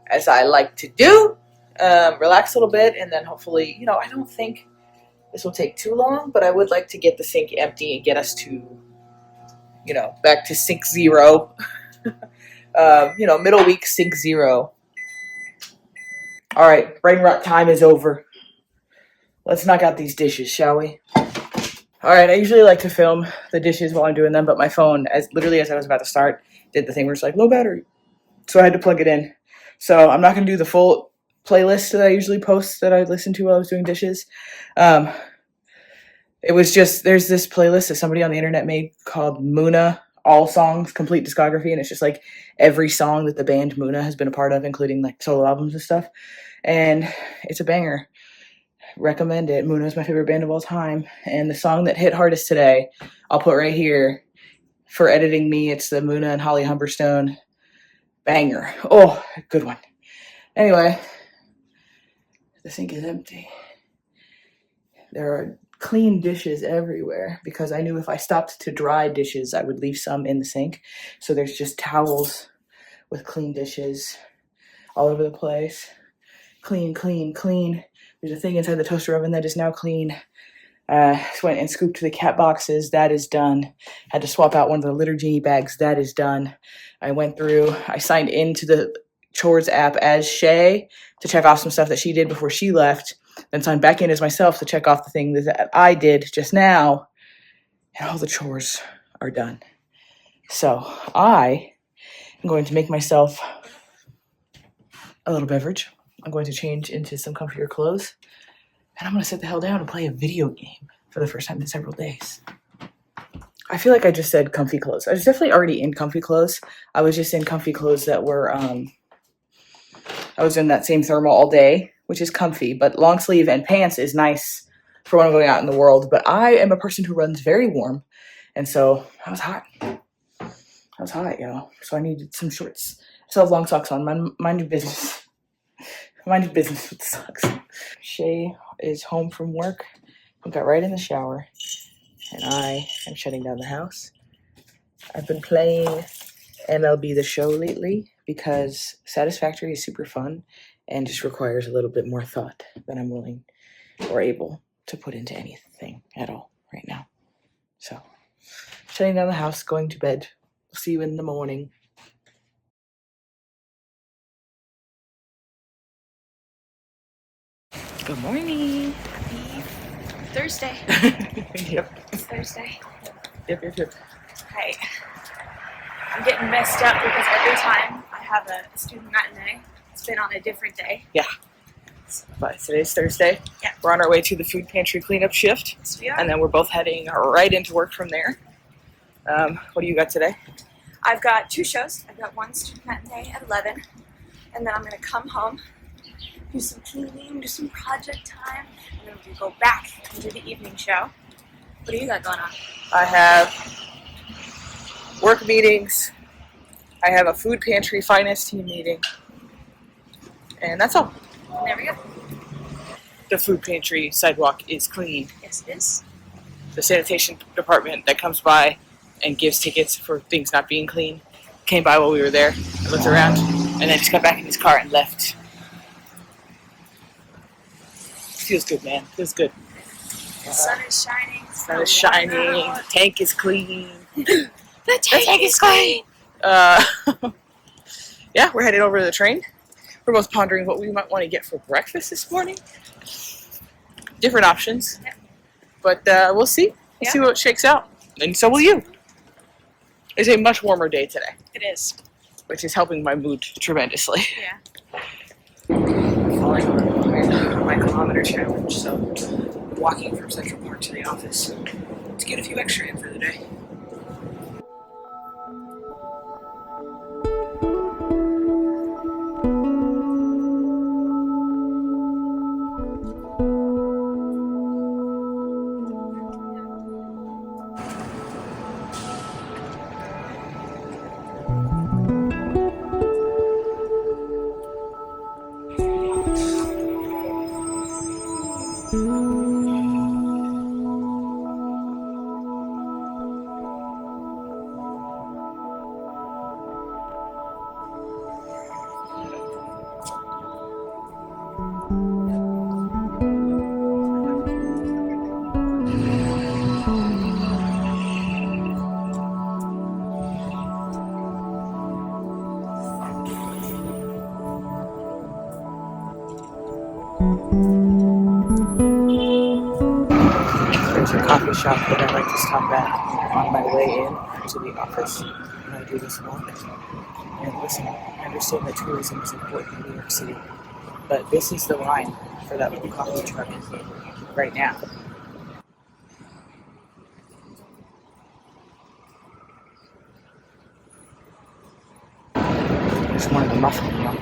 as I like to do. Relax a little bit. And then hopefully, I don't think this will take too long. But I would like to get the sink empty and get us to, back to sink zero. Middle week, sink zero. All right, brain rot time is over. Let's knock out these dishes, shall we? All right, I usually like to film the dishes while I'm doing them, but my phone, as I was about to start, did the thing where it's like low battery. So I had to plug it in. So I'm not going to do the full playlist that I usually post that I listen to while I was doing dishes. It was just, there's this playlist that somebody on the internet made called Muna All Songs Complete Discography, and it's just like every song that the band Muna has been a part of, including like solo albums and stuff. And it's a banger. Recommend it. Muna is my favorite band of all time. And the song that hit hardest today, I'll put right here for editing me. It's the Muna and Holly Humberstone banger. Oh, good one. Anyway, the sink is empty. There are clean dishes everywhere because I knew if I stopped to dry dishes, I would leave some in the sink. So there's just towels with clean dishes all over the place. Clean, clean, clean. There's a thing inside the toaster oven that is now clean. Just went and scooped the cat boxes. That is done. Had to swap out one of the Litter Genie bags. That is done. I signed into the chores app as Shea to check off some stuff that she did before she left. Then signed back in as myself to check off the thing that I did just now. And all the chores are done. So I am going to make myself a little beverage. I'm going to change into some comfier clothes. And I'm going to sit the hell down and play a video game for the first time in several days. I feel like I just said comfy clothes. I was definitely already in comfy clothes. I was just in comfy clothes that were, I was in that same thermal all day, which is comfy. But long sleeve and pants is nice for when I'm going out in the world. But I am a person who runs very warm. And so I was hot. Y'all. So I needed some shorts. I still have long socks on. Mind your business. Mind your business with the socks. Shea is home from work. We got right in the shower. And I am shutting down the house. I've been playing MLB The Show lately because Satisfactory is super fun and just requires a little bit more thought than I'm willing or able to put into anything at all right now. So, shutting down the house, going to bed. We'll see you in the morning. Good morning. Happy Thursday. Yep. It's Thursday. Yep. Hi. I'm getting messed up because every time I have a student matinee, it's been on a different day. Yeah. But today's Thursday. Yeah. We're on our way to the food pantry cleanup shift. Yes, we are. And then we're both heading right into work from there. What do you got today? I've got 2 shows. I've got one student matinee at 11, and then I'm going to come home, do some cleaning, do some project time, and then we'll go back and do the evening show. What do you got going on? I have work meetings. I have a food pantry finance team meeting. And that's all. And there we go. The food pantry sidewalk is clean. Yes, it is. The sanitation department that comes by and gives tickets for things not being clean came by while we were there and looked around and then just got back in his car and left. Feels good, man. Feels good. The sun is shining. The sun is shining. The tank is clean. The tank is clean. Yeah, we're headed over to the train. We're both pondering what we might want to get for breakfast this morning. Different options. Yep. But we'll see. We'll see what shakes out. And so will you. It's a much warmer day today, It is. which is helping my mood tremendously. Yeah. Falling on my kilometer challenge, so walking from Central Park to the office to get a few extra in for the day. There's a coffee shop that I like to stop at on my way in to the office when I do this walk. And listen, I understand that tourism is important in New York City, but this is the line for that little coffee truck right now. Just wanted a muffin, you know.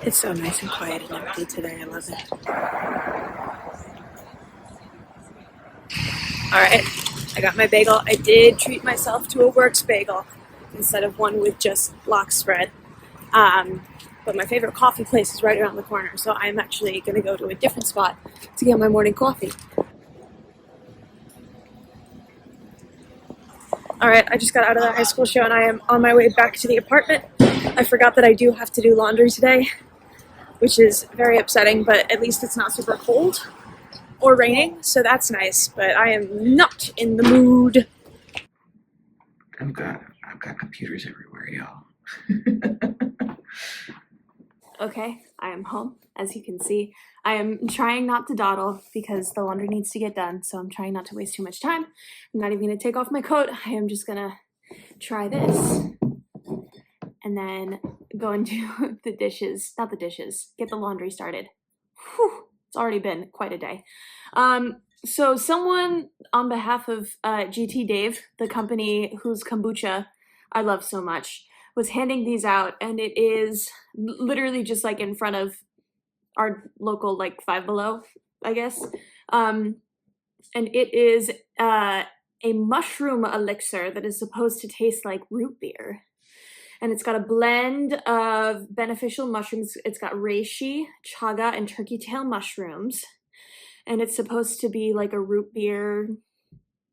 It's so nice and quiet and empty today. I love it. Alright, I got my bagel. I did treat myself to a Works bagel instead of one with just lox spread. But my favorite coffee place is right around the corner, so I'm actually going to go to a different spot to get my morning coffee. Alright, I just got out of the high school show and I am on my way back to the apartment. I forgot that I do have to do laundry today, which is very upsetting, but at least it's not super cold or raining, so that's nice, but I am not in the mood. I've got computers everywhere, y'all. Okay, I am home, as you can see. I am trying not to dawdle because the laundry needs to get done, so I'm trying not to waste too much time. I'm not even going to take off my coat. I am just going to try this and then go and do the dishes, not the dishes, get the laundry started. Whew, It's already been quite a day. So someone on behalf of GT Dave, the company whose kombucha I love so much, was handing these out, and it is literally just like in front of our local like Five Below, I guess. And it is a mushroom elixir that is supposed to taste like root beer. And it's got a blend of beneficial mushrooms. It's got reishi, chaga, and turkey tail mushrooms. And it's supposed to be like a root beer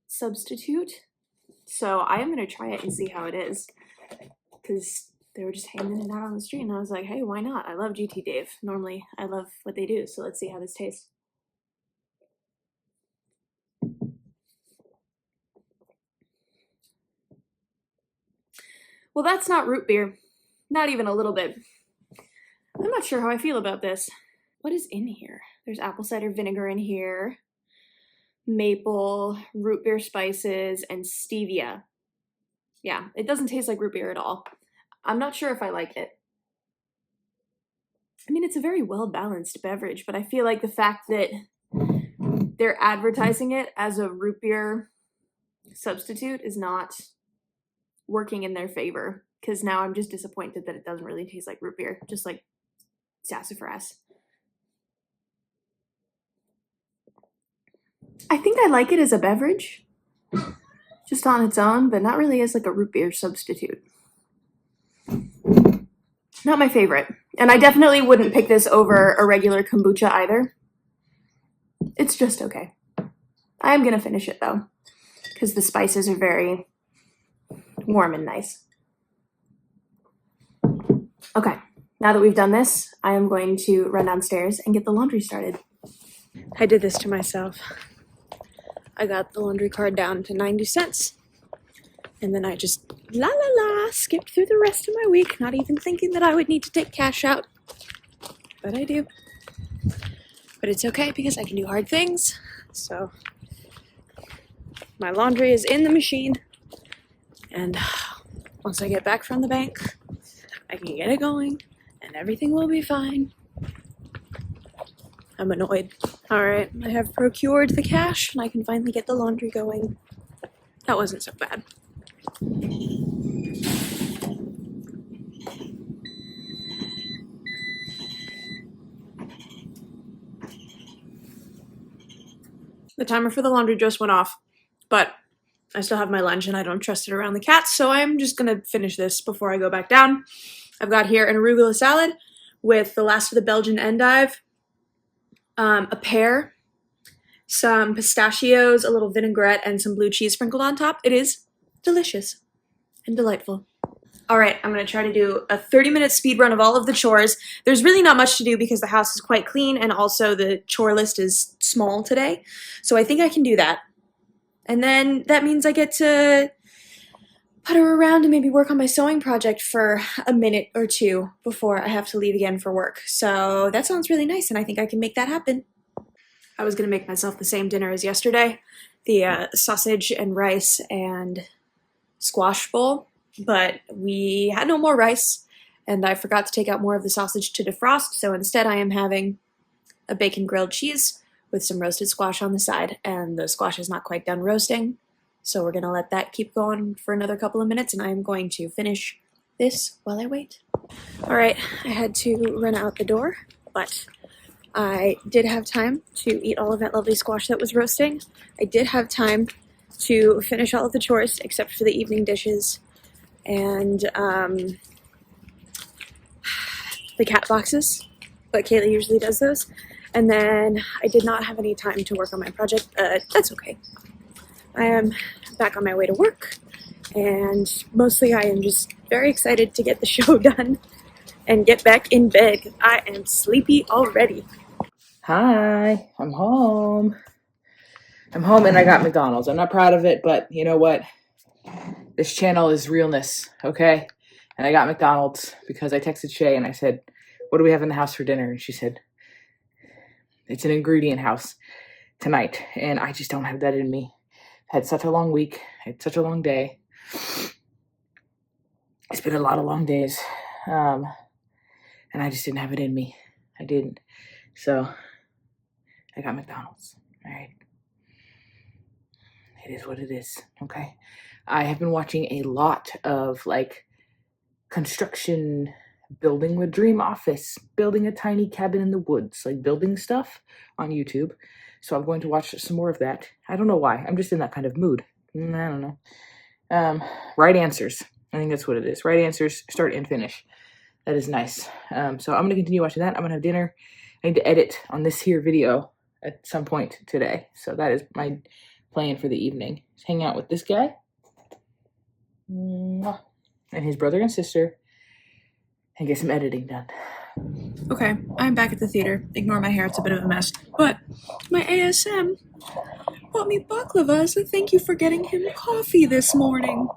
substitute. So I am going to try it and see how it is. Because they were just handing it out on the street. And I was like, hey, why not? I love GT Dave. Normally, I love what they do. So let's see how this tastes. Well, that's not root beer. Not even a little bit. I'm not sure how I feel about this. What is in here? There's apple cider vinegar in here, maple, root beer spices, and stevia. Yeah, it doesn't taste like root beer at all. I'm not sure if I like it. I mean, it's a very well-balanced beverage, but I feel like the fact that they're advertising it as a root beer substitute is not working in their favor, because now I'm just disappointed that it doesn't really taste like root beer, just like sassafras. I think I like it as a beverage, just on its own, but not really as like a root beer substitute. Not my favorite. And I definitely wouldn't pick this over a regular kombucha either. It's just okay. I'm gonna finish it though, because the spices are very warm and nice. Okay, now that we've done this, I am going to run downstairs and get the laundry started. I did this to myself. I got the laundry card down to 90 cents. And then I just skipped through the rest of my week, not even thinking that I would need to take cash out. But I do. But it's okay because I can do hard things. So my laundry is in the machine. And once I get back from the bank, I can get it going and everything will be fine. I'm annoyed. Alright, I have procured the cash and I can finally get the laundry going. That wasn't so bad. The timer for the laundry just went off, but I still have my lunch and I don't trust it around the cats, so I'm just gonna finish this before I go back down. I've got here an arugula salad with the last of the Belgian endive, a pear, some pistachios, a little vinaigrette, and some blue cheese sprinkled on top. It is delicious and delightful. All right, I'm gonna try to do a 30-minute speed run of all of the chores. There's really not much to do because the house is quite clean and also the chore list is small today. So I think I can do that. And then that means I get to putter around and maybe work on my sewing project for a minute or two before I have to leave again for work. So that sounds really nice and I think I can make that happen. I was gonna make myself the same dinner as yesterday, the sausage and rice and squash bowl. But we had no more rice, and I forgot to take out more of the sausage to defrost, so instead I am having a bacon grilled cheese with some roasted squash on the side, and the squash is not quite done roasting, so we're going to let that keep going for another couple of minutes, and I am going to finish this while I wait. Alright, I had to run out the door, but I did have time to eat all of that lovely squash that was roasting. I did have time to finish all of the chores, except for the evening dishes, and the cat boxes, but Kaylee usually does those. And then I did not have any time to work on my project. That's okay. I am back on my way to work, and mostly I am just very excited to get the show done and get back in bed. I am sleepy already. Hi, I'm home. I'm home and I got McDonald's. I'm not proud of it, but you know what? This channel is realness, okay? And I got McDonald's because I texted Shea and I said, what do we have in the house for dinner? And she said, it's an ingredient house tonight. And I just don't have that in me. I had such a long week. I had such a long day. It's been a lot of long days. And I just didn't have it in me. I didn't. So I got McDonald's. All right. It is what it is. Okay. I have been watching a lot of like construction, building a dream office, building a tiny cabin in the woods, like building stuff on YouTube. So I'm going to watch some more of that. I don't know why. I'm just in that kind of mood. I don't know. Right answers. I think that's what it is. Right answers, start and finish. That is nice. So I'm going to continue watching that. I'm going to have dinner. I need to edit on this here video at some point today. So that is my plan for the evening. Just hang out with this guy and his brother and sister and get some editing done. Okay, I'm back at the theater. Ignore my hair, it's a bit of a mess. But my ASM bought me baklava, so thank you for getting him coffee this morning.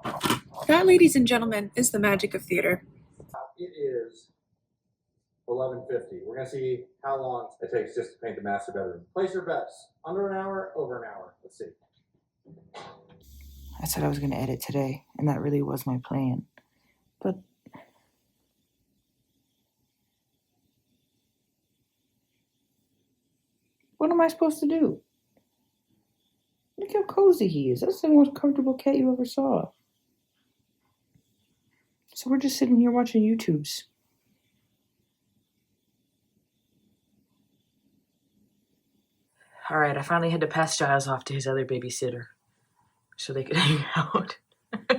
That, ladies and gentlemen, is the magic of theater. It is 11:50. We're gonna see how long it takes just to paint the master bedroom. Place your bets. Under an hour, over an hour. Let's see. I said I was going to edit today, and that really was my plan. But what am I supposed to do? Look how cozy he is. That's the most comfortable cat you ever saw. So we're just sitting here watching YouTubes. All right, I finally had to pass Giles off to his other babysitter so they could hang out. Because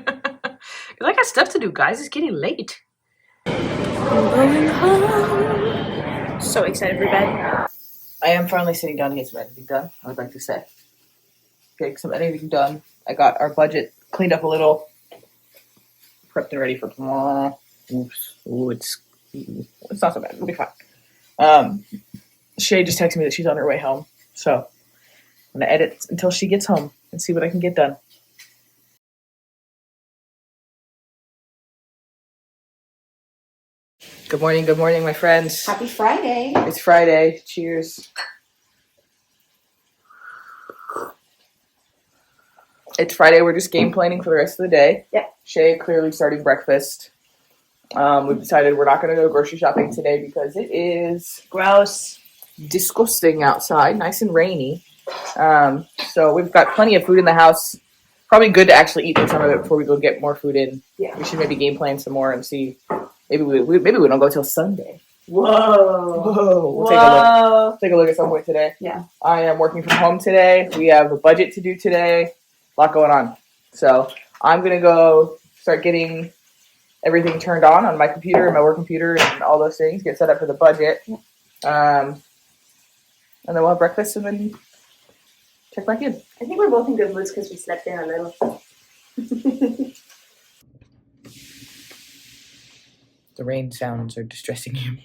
I got stuff to do, guys. It's getting late. I'm going home. So excited for bed. I am finally sitting down to get some editing done, I would like to say. Getting some editing done. I got our budget cleaned up a little. Prepped and ready for tomorrow. Oops. Ooh, it's not so bad. It'll be fine. Shea just texted me that she's on her way home. So I'm going to edit until she gets home and see what I can get done. Good morning, my friends. Happy Friday. It's Friday. Cheers. It's Friday. We're just game planning for the rest of the day. Yep. Shea clearly starting breakfast. We've decided we're not going to go grocery shopping today because it is Gross. disgusting outside, nice and rainy. So we've got plenty of food in the house. Probably good to actually eat some of it before we go get more food in. Yeah. We should maybe game plan some more and see. Maybe we don't go till Sunday. Whoa. Whoa. We'll take a look. Take a look at some point today. Yeah. I am working from home today. We have a budget to do today. A lot going on. So I'm going to go start getting everything turned on my computer and my work computer and all those things. Get set up for the budget. And then we'll have breakfast and then check back in. I think we're both in good moods because we slept in a little. The rain sounds are distressing you.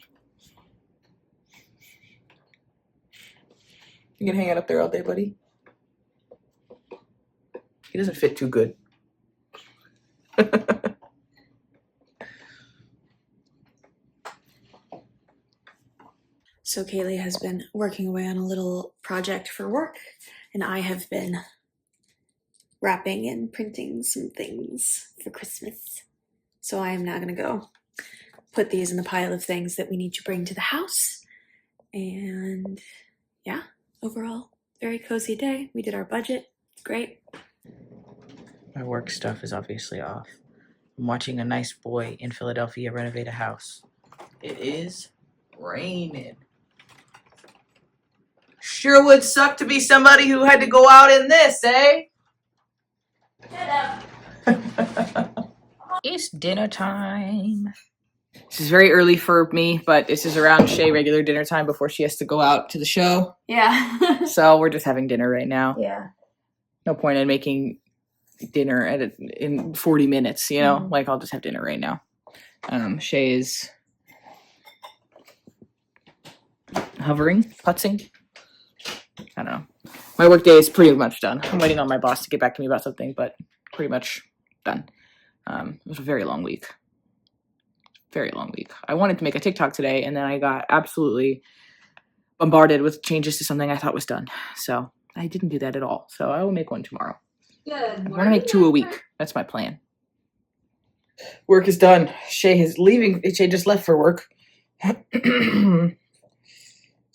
You can hang out up there all day, buddy. He doesn't fit too good. So Kaylee has been working away on a little project for work, and I have been wrapping and printing some things for Christmas. So I am now going to go put these in the pile of things that we need to bring to the house. And yeah, overall, very cozy day. We did our budget. It's great. My work stuff is obviously off. I'm watching a nice boy in Philadelphia renovate a house. It is raining. Sure would suck to be somebody who had to go out in this, eh? It's dinner time. This is very early for me, but this is around Shea regular dinner time before she has to go out to the show. Yeah. So we're just having dinner right now. Yeah. No point in making dinner in 40 minutes, you know? Like, I'll just have dinner right now. Shea is hovering, putzing. I don't know. My work day is pretty much done. I'm waiting on my boss to get back to me about something, but pretty much done. It was a very long week. Very long week. I wanted to make a TikTok today, and then I got absolutely bombarded with changes to something I thought was done. So I didn't do that at all. So I will make one tomorrow. I want to make 2 a week. That's my plan. Work is done. Shea is leaving. Shea just left for work. It's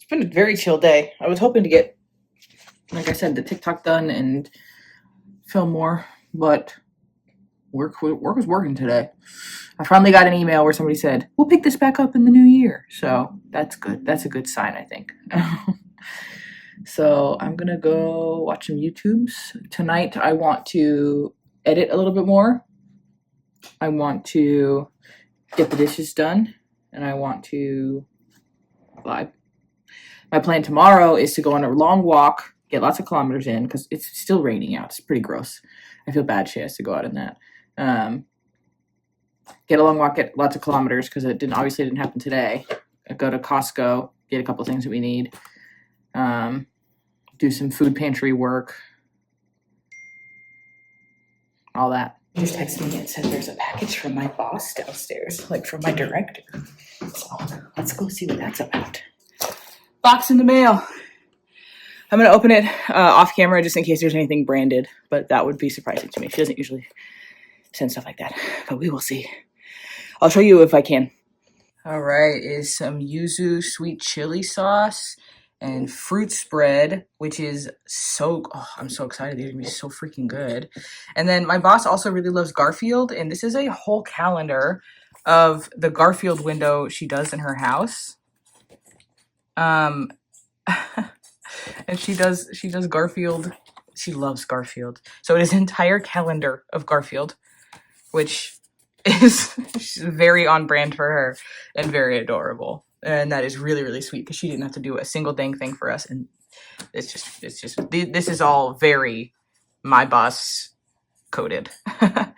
been a very chill day. I was hoping to get, like I said, the TikTok done and film more, but work was working today. I finally got an email where somebody said, we'll pick this back up in the new year. So that's good. That's a good sign, I think. So I'm going to go watch some YouTubes. Tonight I want to edit a little bit more. I want to get the dishes done. And I want to vibe. My plan tomorrow is to go on a long walk, get lots of kilometers in, because it's still raining out. It's pretty gross. I feel bad she has to go out in that. Get a long walk, get lots of kilometers, because it obviously didn't happen today. I go to Costco, get a couple things that we need. Do some food pantry work. All that. Just texted me and said there's a package from my boss downstairs, like from my director. So let's go see what that's about. Box in the mail. I'm going to open it off camera just in case there's anything branded, but that would be surprising to me. She doesn't usually send stuff like that, but we will see. I'll show you if I can. All right, is some yuzu sweet chili sauce and fruit spread, which is I'm so excited. These are going to be so freaking good. And then my boss also really loves Garfield, and this is a whole calendar of the Garfield window she does in her house. And she does Garfield. She loves Garfield. So it is an entire calendar of Garfield, which is very on brand for her and very adorable. And that is really, really sweet because she didn't have to do a single dang thing for us. And it's just, this is all very my boss coded. I'm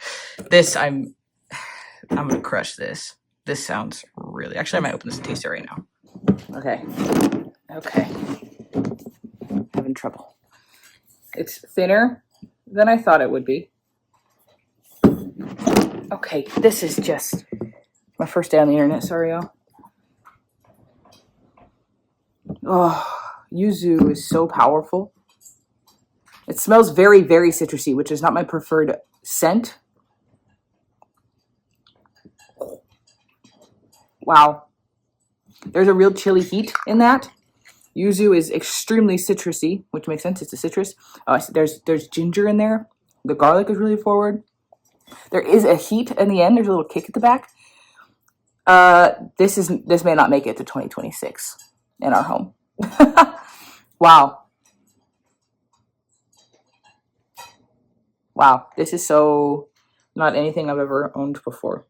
going to crush this. This sounds really, actually I might open this and taste it right now. Okay. Having trouble. It's thinner than I thought it would be. Okay, this is just my first day on the internet. Sorry, y'all. Oh, yuzu is so powerful. It smells very, very citrusy, which is not my preferred scent. Wow. There's a real chili heat in that. Yuzu is extremely citrusy, which makes sense. It's a citrus. There's ginger in there. The garlic is really forward. There is a heat in the end. There's a little kick at the back. This may not make it to 2026 in our home. Wow. Wow. This is so not anything I've ever owned before.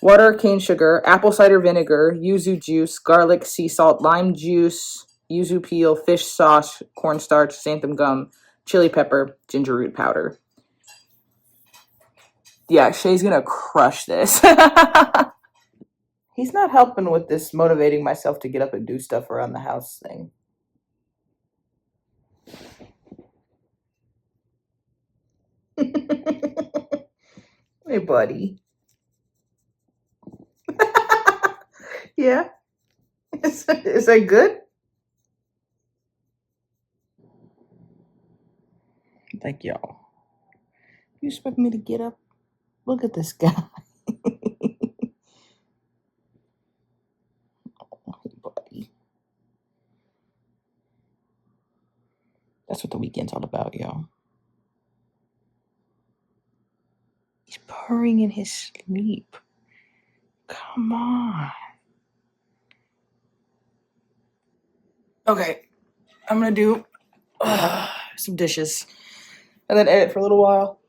Water, cane sugar, apple cider vinegar, yuzu juice, garlic, sea salt, lime juice, yuzu peel, fish sauce, cornstarch, xanthan gum, chili pepper, ginger root powder. Yeah, Shea's gonna crush this. He's not helping with this motivating myself to get up and do stuff around the house thing. Hey, buddy. Yeah. Is that good? Like, y'all, you expect me to get up? Look at this guy. Oh, hey, buddy. That's what the weekend's all about, y'all. He's purring in his sleep. Come on. Okay, I'm gonna do some dishes and then edit for a little while.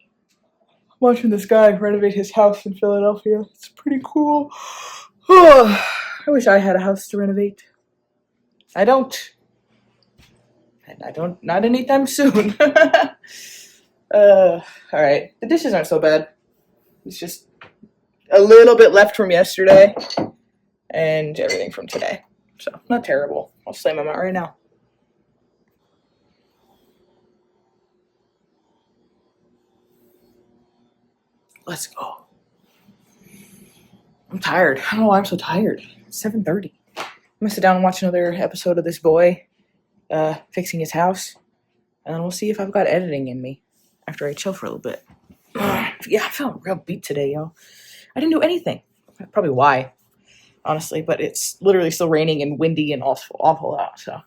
Watching this guy renovate his house in Philadelphia. It's pretty cool. I wish I had a house to renovate. I don't. And I don't, not anytime soon. Alright, the dishes aren't so bad. It's just a little bit left from yesterday and everything from today. So, not terrible. I'll slam them out right now. Let's go. I'm tired. I don't know why I'm so tired. It's 7:30. I'm gonna sit down and watch another episode of this boy fixing his house. And then we'll see if I've got editing in me after I chill for a little bit. Yeah, I felt real beat today, y'all. I didn't do anything. Probably why. honestly, but it's literally still raining and windy and awful out, so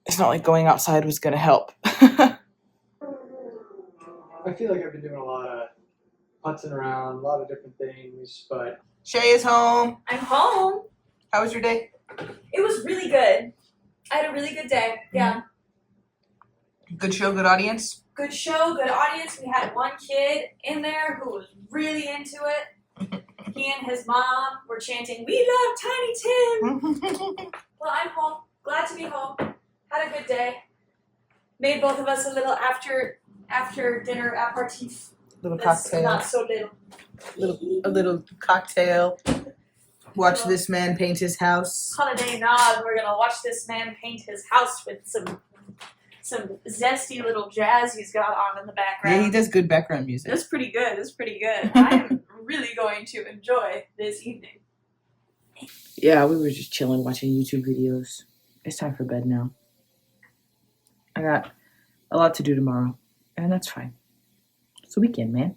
it's not like going outside was gonna help. I feel like I've been doing a lot of putzing around, a lot of different things, but Shea is home. I'm home. How was your day? It was really good. I had a really good day. Yeah. Good show, good audience. Good show, good audience. We had one kid in there who was really into it. He and his mom were chanting, "We love Tiny Tim." Well, I'm home. Glad to be home. Had a good day. Made both of us a little after dinner aperitif. Little That's cocktail. not so little. A little cocktail. Watch this man paint his house. Holiday nod. We're gonna watch this man paint his house with some zesty little jazz he's got on in the background. Yeah, he does good background music. That's pretty good. That's pretty good. I'm really going to enjoy this evening. Yeah, we were just chilling watching YouTube videos. It's time for bed now. I got a lot to do tomorrow, and that's fine. It's the weekend, man.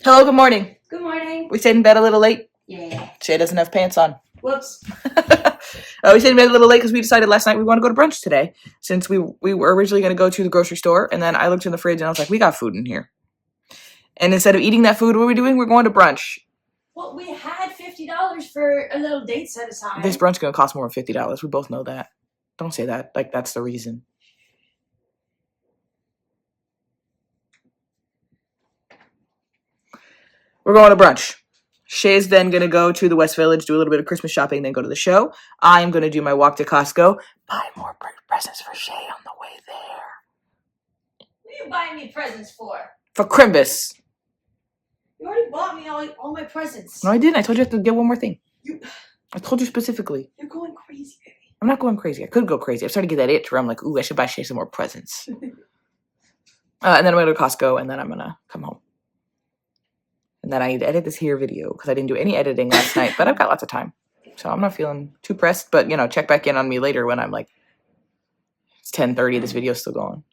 Hello, good morning. Good morning. We stayed in bed a little late. Yeah. Shea doesn't have pants on. Whoops. We stayed in bed a little late because we decided last night we want to go to brunch today, since we were originally going to go to the grocery store, and then I looked in the fridge and I was like, we got food in here. And instead of eating that food, what are we doing? We're going to brunch. Well, we had $50 for a little date set aside. This brunch going to cost more than $50. We both know that. Don't say that. Like, that's the reason. We're going to brunch. Shea's then going to go to the West Village, do a little bit of Christmas shopping, then go to the show. I'm going to do my walk to Costco, buy more presents for Shea on the way there. What are you buying me presents for? For Crimbus. You already bought me all my presents. No, I didn't. I told you I have to get one more thing. You- I told you specifically. You're going crazy, baby. I'm not going crazy. I could go crazy. I'm starting to get that itch where I'm like, ooh, I should buy Shea some more presents. And then I'm going to go to Costco, and then I'm going to come home. And then I need to edit this here video because I didn't do any editing last night, but I've got lots of time. So I'm not feeling too pressed, but, you know, check back in on me later when I'm like, it's 10:30, this video's still going.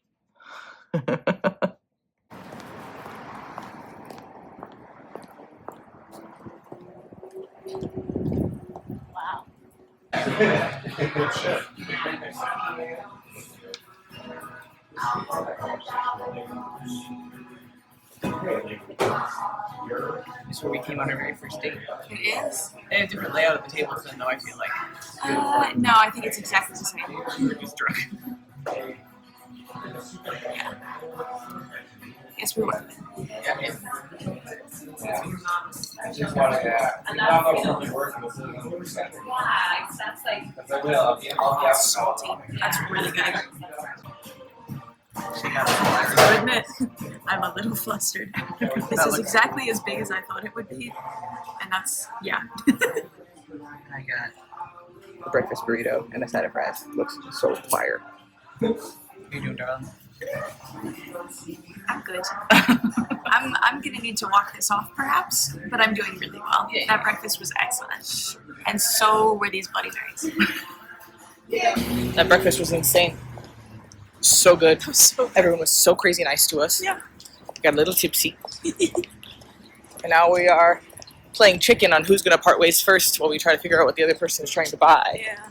Wow. This is where we came on our very first date. It is? They have a different layout of the tables than though I feel like. No, I think it's exactly the same. We're just drunk. Yeah. Yes, we were. Yeah. That's like It's salty. That's really good. I admit, I'm a little flustered. This is exactly as big as I thought it would be. And that's, yeah. I got a breakfast burrito and a side of fries. Looks so fire. How you doing, darling? I'm good. I'm gonna need to walk this off perhaps, but I'm doing really well. Yeah. That breakfast was excellent. And so were these Bloody Marys. That breakfast was insane. So good. So Everyone was so crazy nice to us. Yeah. Got a little tipsy. And now we are playing chicken on who's going to part ways first while we try to figure out what the other person is trying to buy Yeah.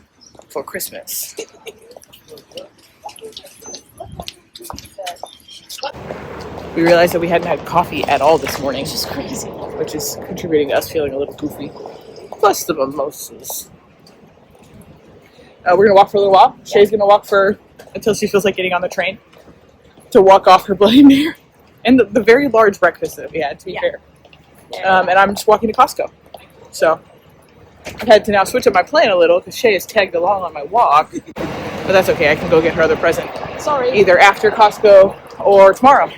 for Christmas. We realized that we hadn't had coffee at all this morning, It's just crazy. which is contributing to us feeling a little goofy. Plus the mimosas. We're going to walk for a little while. Shea's going to walk until she feels like getting on the train to walk off her Bloody Mare. And the very large breakfast that we had, to be fair. And I'm just walking to Costco. So I've had to now switch up my plan a little because Shea is tagged along on my walk. But that's okay. I can go get her other present. Sorry. Either after Costco or tomorrow.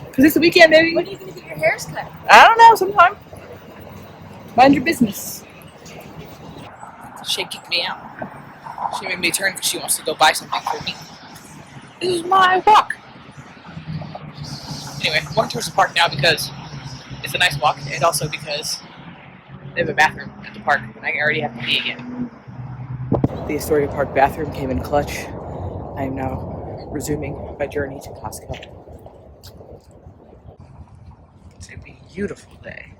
Because it's the weekend, baby. When are you going to get your hairs cut? I don't know, sometime. Mind your business. Shea kicked me out. She made me turn because she wants to go buy something for me. This is my walk. Anyway, I'm walking towards the park now because it's a nice walk, and also because they have a bathroom at the park, and I already have to pee again. The Astoria Park bathroom came in clutch. I am now resuming my journey to Costco. beautiful day.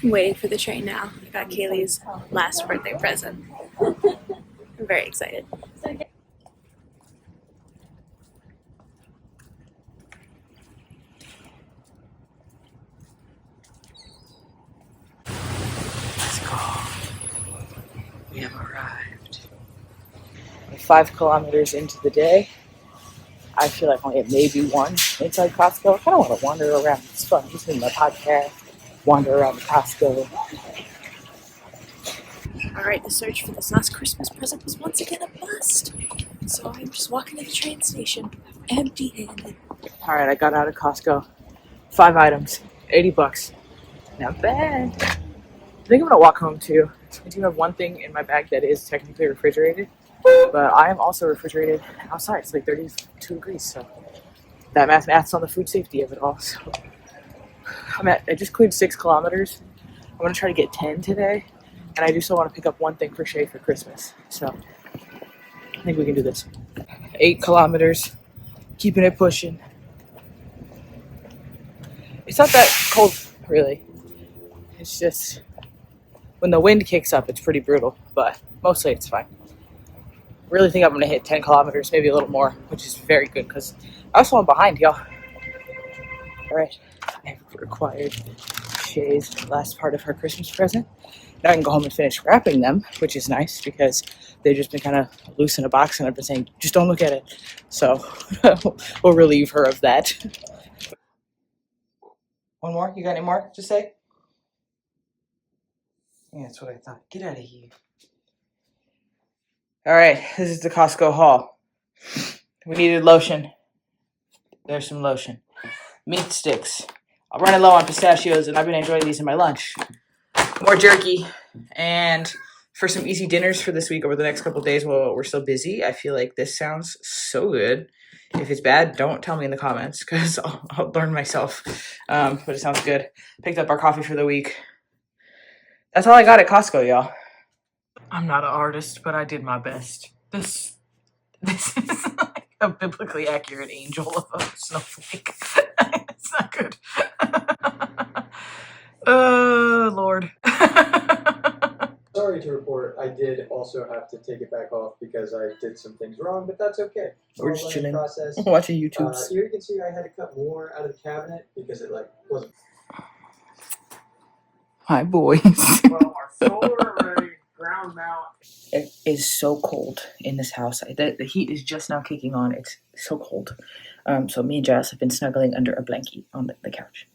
I'm waiting for the train now. I got Kaylee's last birthday present. I'm very excited. Let's go. We have arrived. We're 5 kilometers into the day. I feel like I only have maybe one inside Costco. I kind of want to wander around. It's fun. Just in my podcast, wander around Costco. Alright, the search for this last Christmas present was once again a bust. So I'm just walking to the train station, empty-handed. All right, I got out of Costco. 5 items, $80. Not bad. I think I'm gonna walk home too. I do have one thing in my bag that is technically refrigerated, but I am also refrigerated outside. It's like 32 degrees, so that math's on the food safety of it all. So I just cleared 6 kilometers. I'm gonna try to get 10 today, and I do still want to pick up one thing for Shea for Christmas. So I think we can do this. 8 kilometers, keeping it pushing. It's not that cold, really. It's just when the wind kicks up, it's pretty brutal, but mostly it's fine. Really think I'm going to hit 10 kilometers, maybe a little more, which is very good because I was falling behind, y'all. All right, I have acquired Shea's last part of her Christmas present. Now I can go home and finish wrapping them, which is nice because they've just been kind of loose in a box and I've been saying, just don't look at it. So we'll relieve her of that. One more? You got any more to say? Yeah, that's what I thought. Get out of here. All right, this is the Costco haul. We needed lotion. There's some lotion. Meat sticks. I'm running low on pistachios, and I've been enjoying these in my lunch. More jerky. And for some easy dinners for this week over the next couple of days while we're still busy, I feel like this sounds so good. If it's bad, don't tell me in the comments because I'll learn myself. But it sounds good. Picked up our coffee for the week. That's all I got at Costco, y'all. I'm not an artist, but I did my best. This is like a biblically accurate angel of a snowflake. It's not good. Oh, Lord. Sorry to report, I did also have to take it back off because I did some things wrong, but that's okay. We're just chilling. Process. Watching YouTubes. Here you can see I had to cut more out of the cabinet because it wasn't. Hi, boys. Well, our solar array ground mount. It is so cold in this house. The heat is just now kicking on. It's so cold. So me and Jess have been snuggling under a blanket on the couch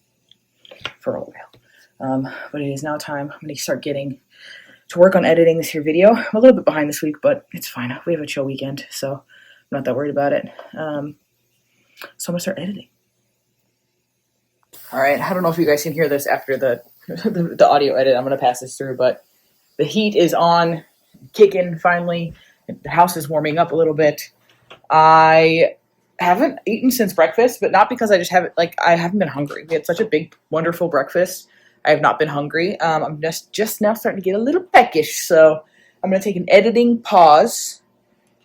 for a while. But it is now time. I'm going to start getting to work on editing this here video. I'm a little bit behind this week, but it's fine. We have a chill weekend, so I'm not that worried about it. So I'm going to start editing. All right. I don't know if you guys can hear this after the audio edit. I'm going to pass this through, but the heat is on, kicking finally. The house is warming up a little bit. I haven't eaten since breakfast, but not because I just haven't, I haven't been hungry. We had such a big, wonderful breakfast. I have not been hungry. I'm just now starting to get a little peckish, so I'm going to take an editing pause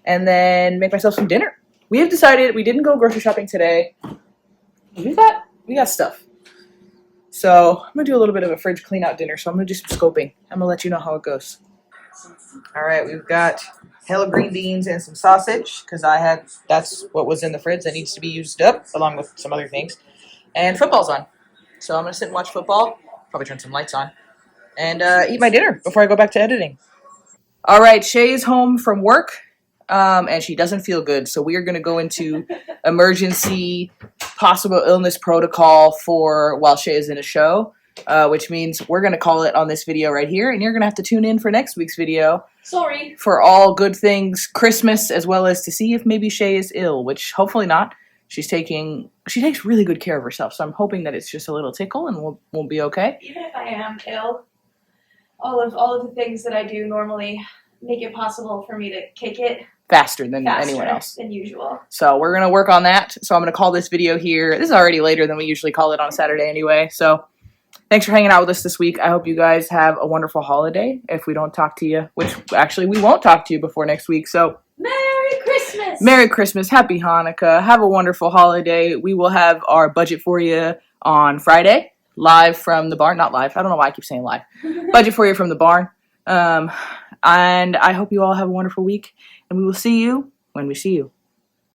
and then make myself some dinner. We have decided we didn't go grocery shopping today. We got stuff. So I'm going to do a little bit of a fridge clean out dinner, so I'm going to do some scoping. I'm going to let you know how it goes. All right, we've got hella green beans and some sausage because that's what was in the fridge that needs to be used up along with some other things. And football's on. So I'm going to sit and watch football, probably turn some lights on, and eat my dinner before I go back to editing. All right, Shea is home from work, and she doesn't feel good. So we are going to go into emergency possible illness protocol for while Shea is in a show, which means we're going to call it on this video right here, and you're going to have to tune in for next week's video. Sorry. For all good things Christmas, as well as to see if maybe Shea is ill, which hopefully not. She takes really good care of herself, so I'm hoping that it's just a little tickle and we'll be okay. Even if I am ill, all of the things that I do normally make it possible for me to kick it Faster than anyone else. than usual. So we're going to work on that. So I'm going to call this video here. This is already later than we usually call it on a Saturday anyway. So thanks for hanging out with us this week. I hope you guys have a wonderful holiday if we don't talk to you, which actually we won't talk to you before next week. So Merry Christmas! Merry Christmas, Happy Hanukkah, have a wonderful holiday. We will have our budget for you on Friday, live from the barn. Not live, I don't know why I keep saying live. Budget for you from the barn. And I hope you all have a wonderful week, and we will see you when we see you.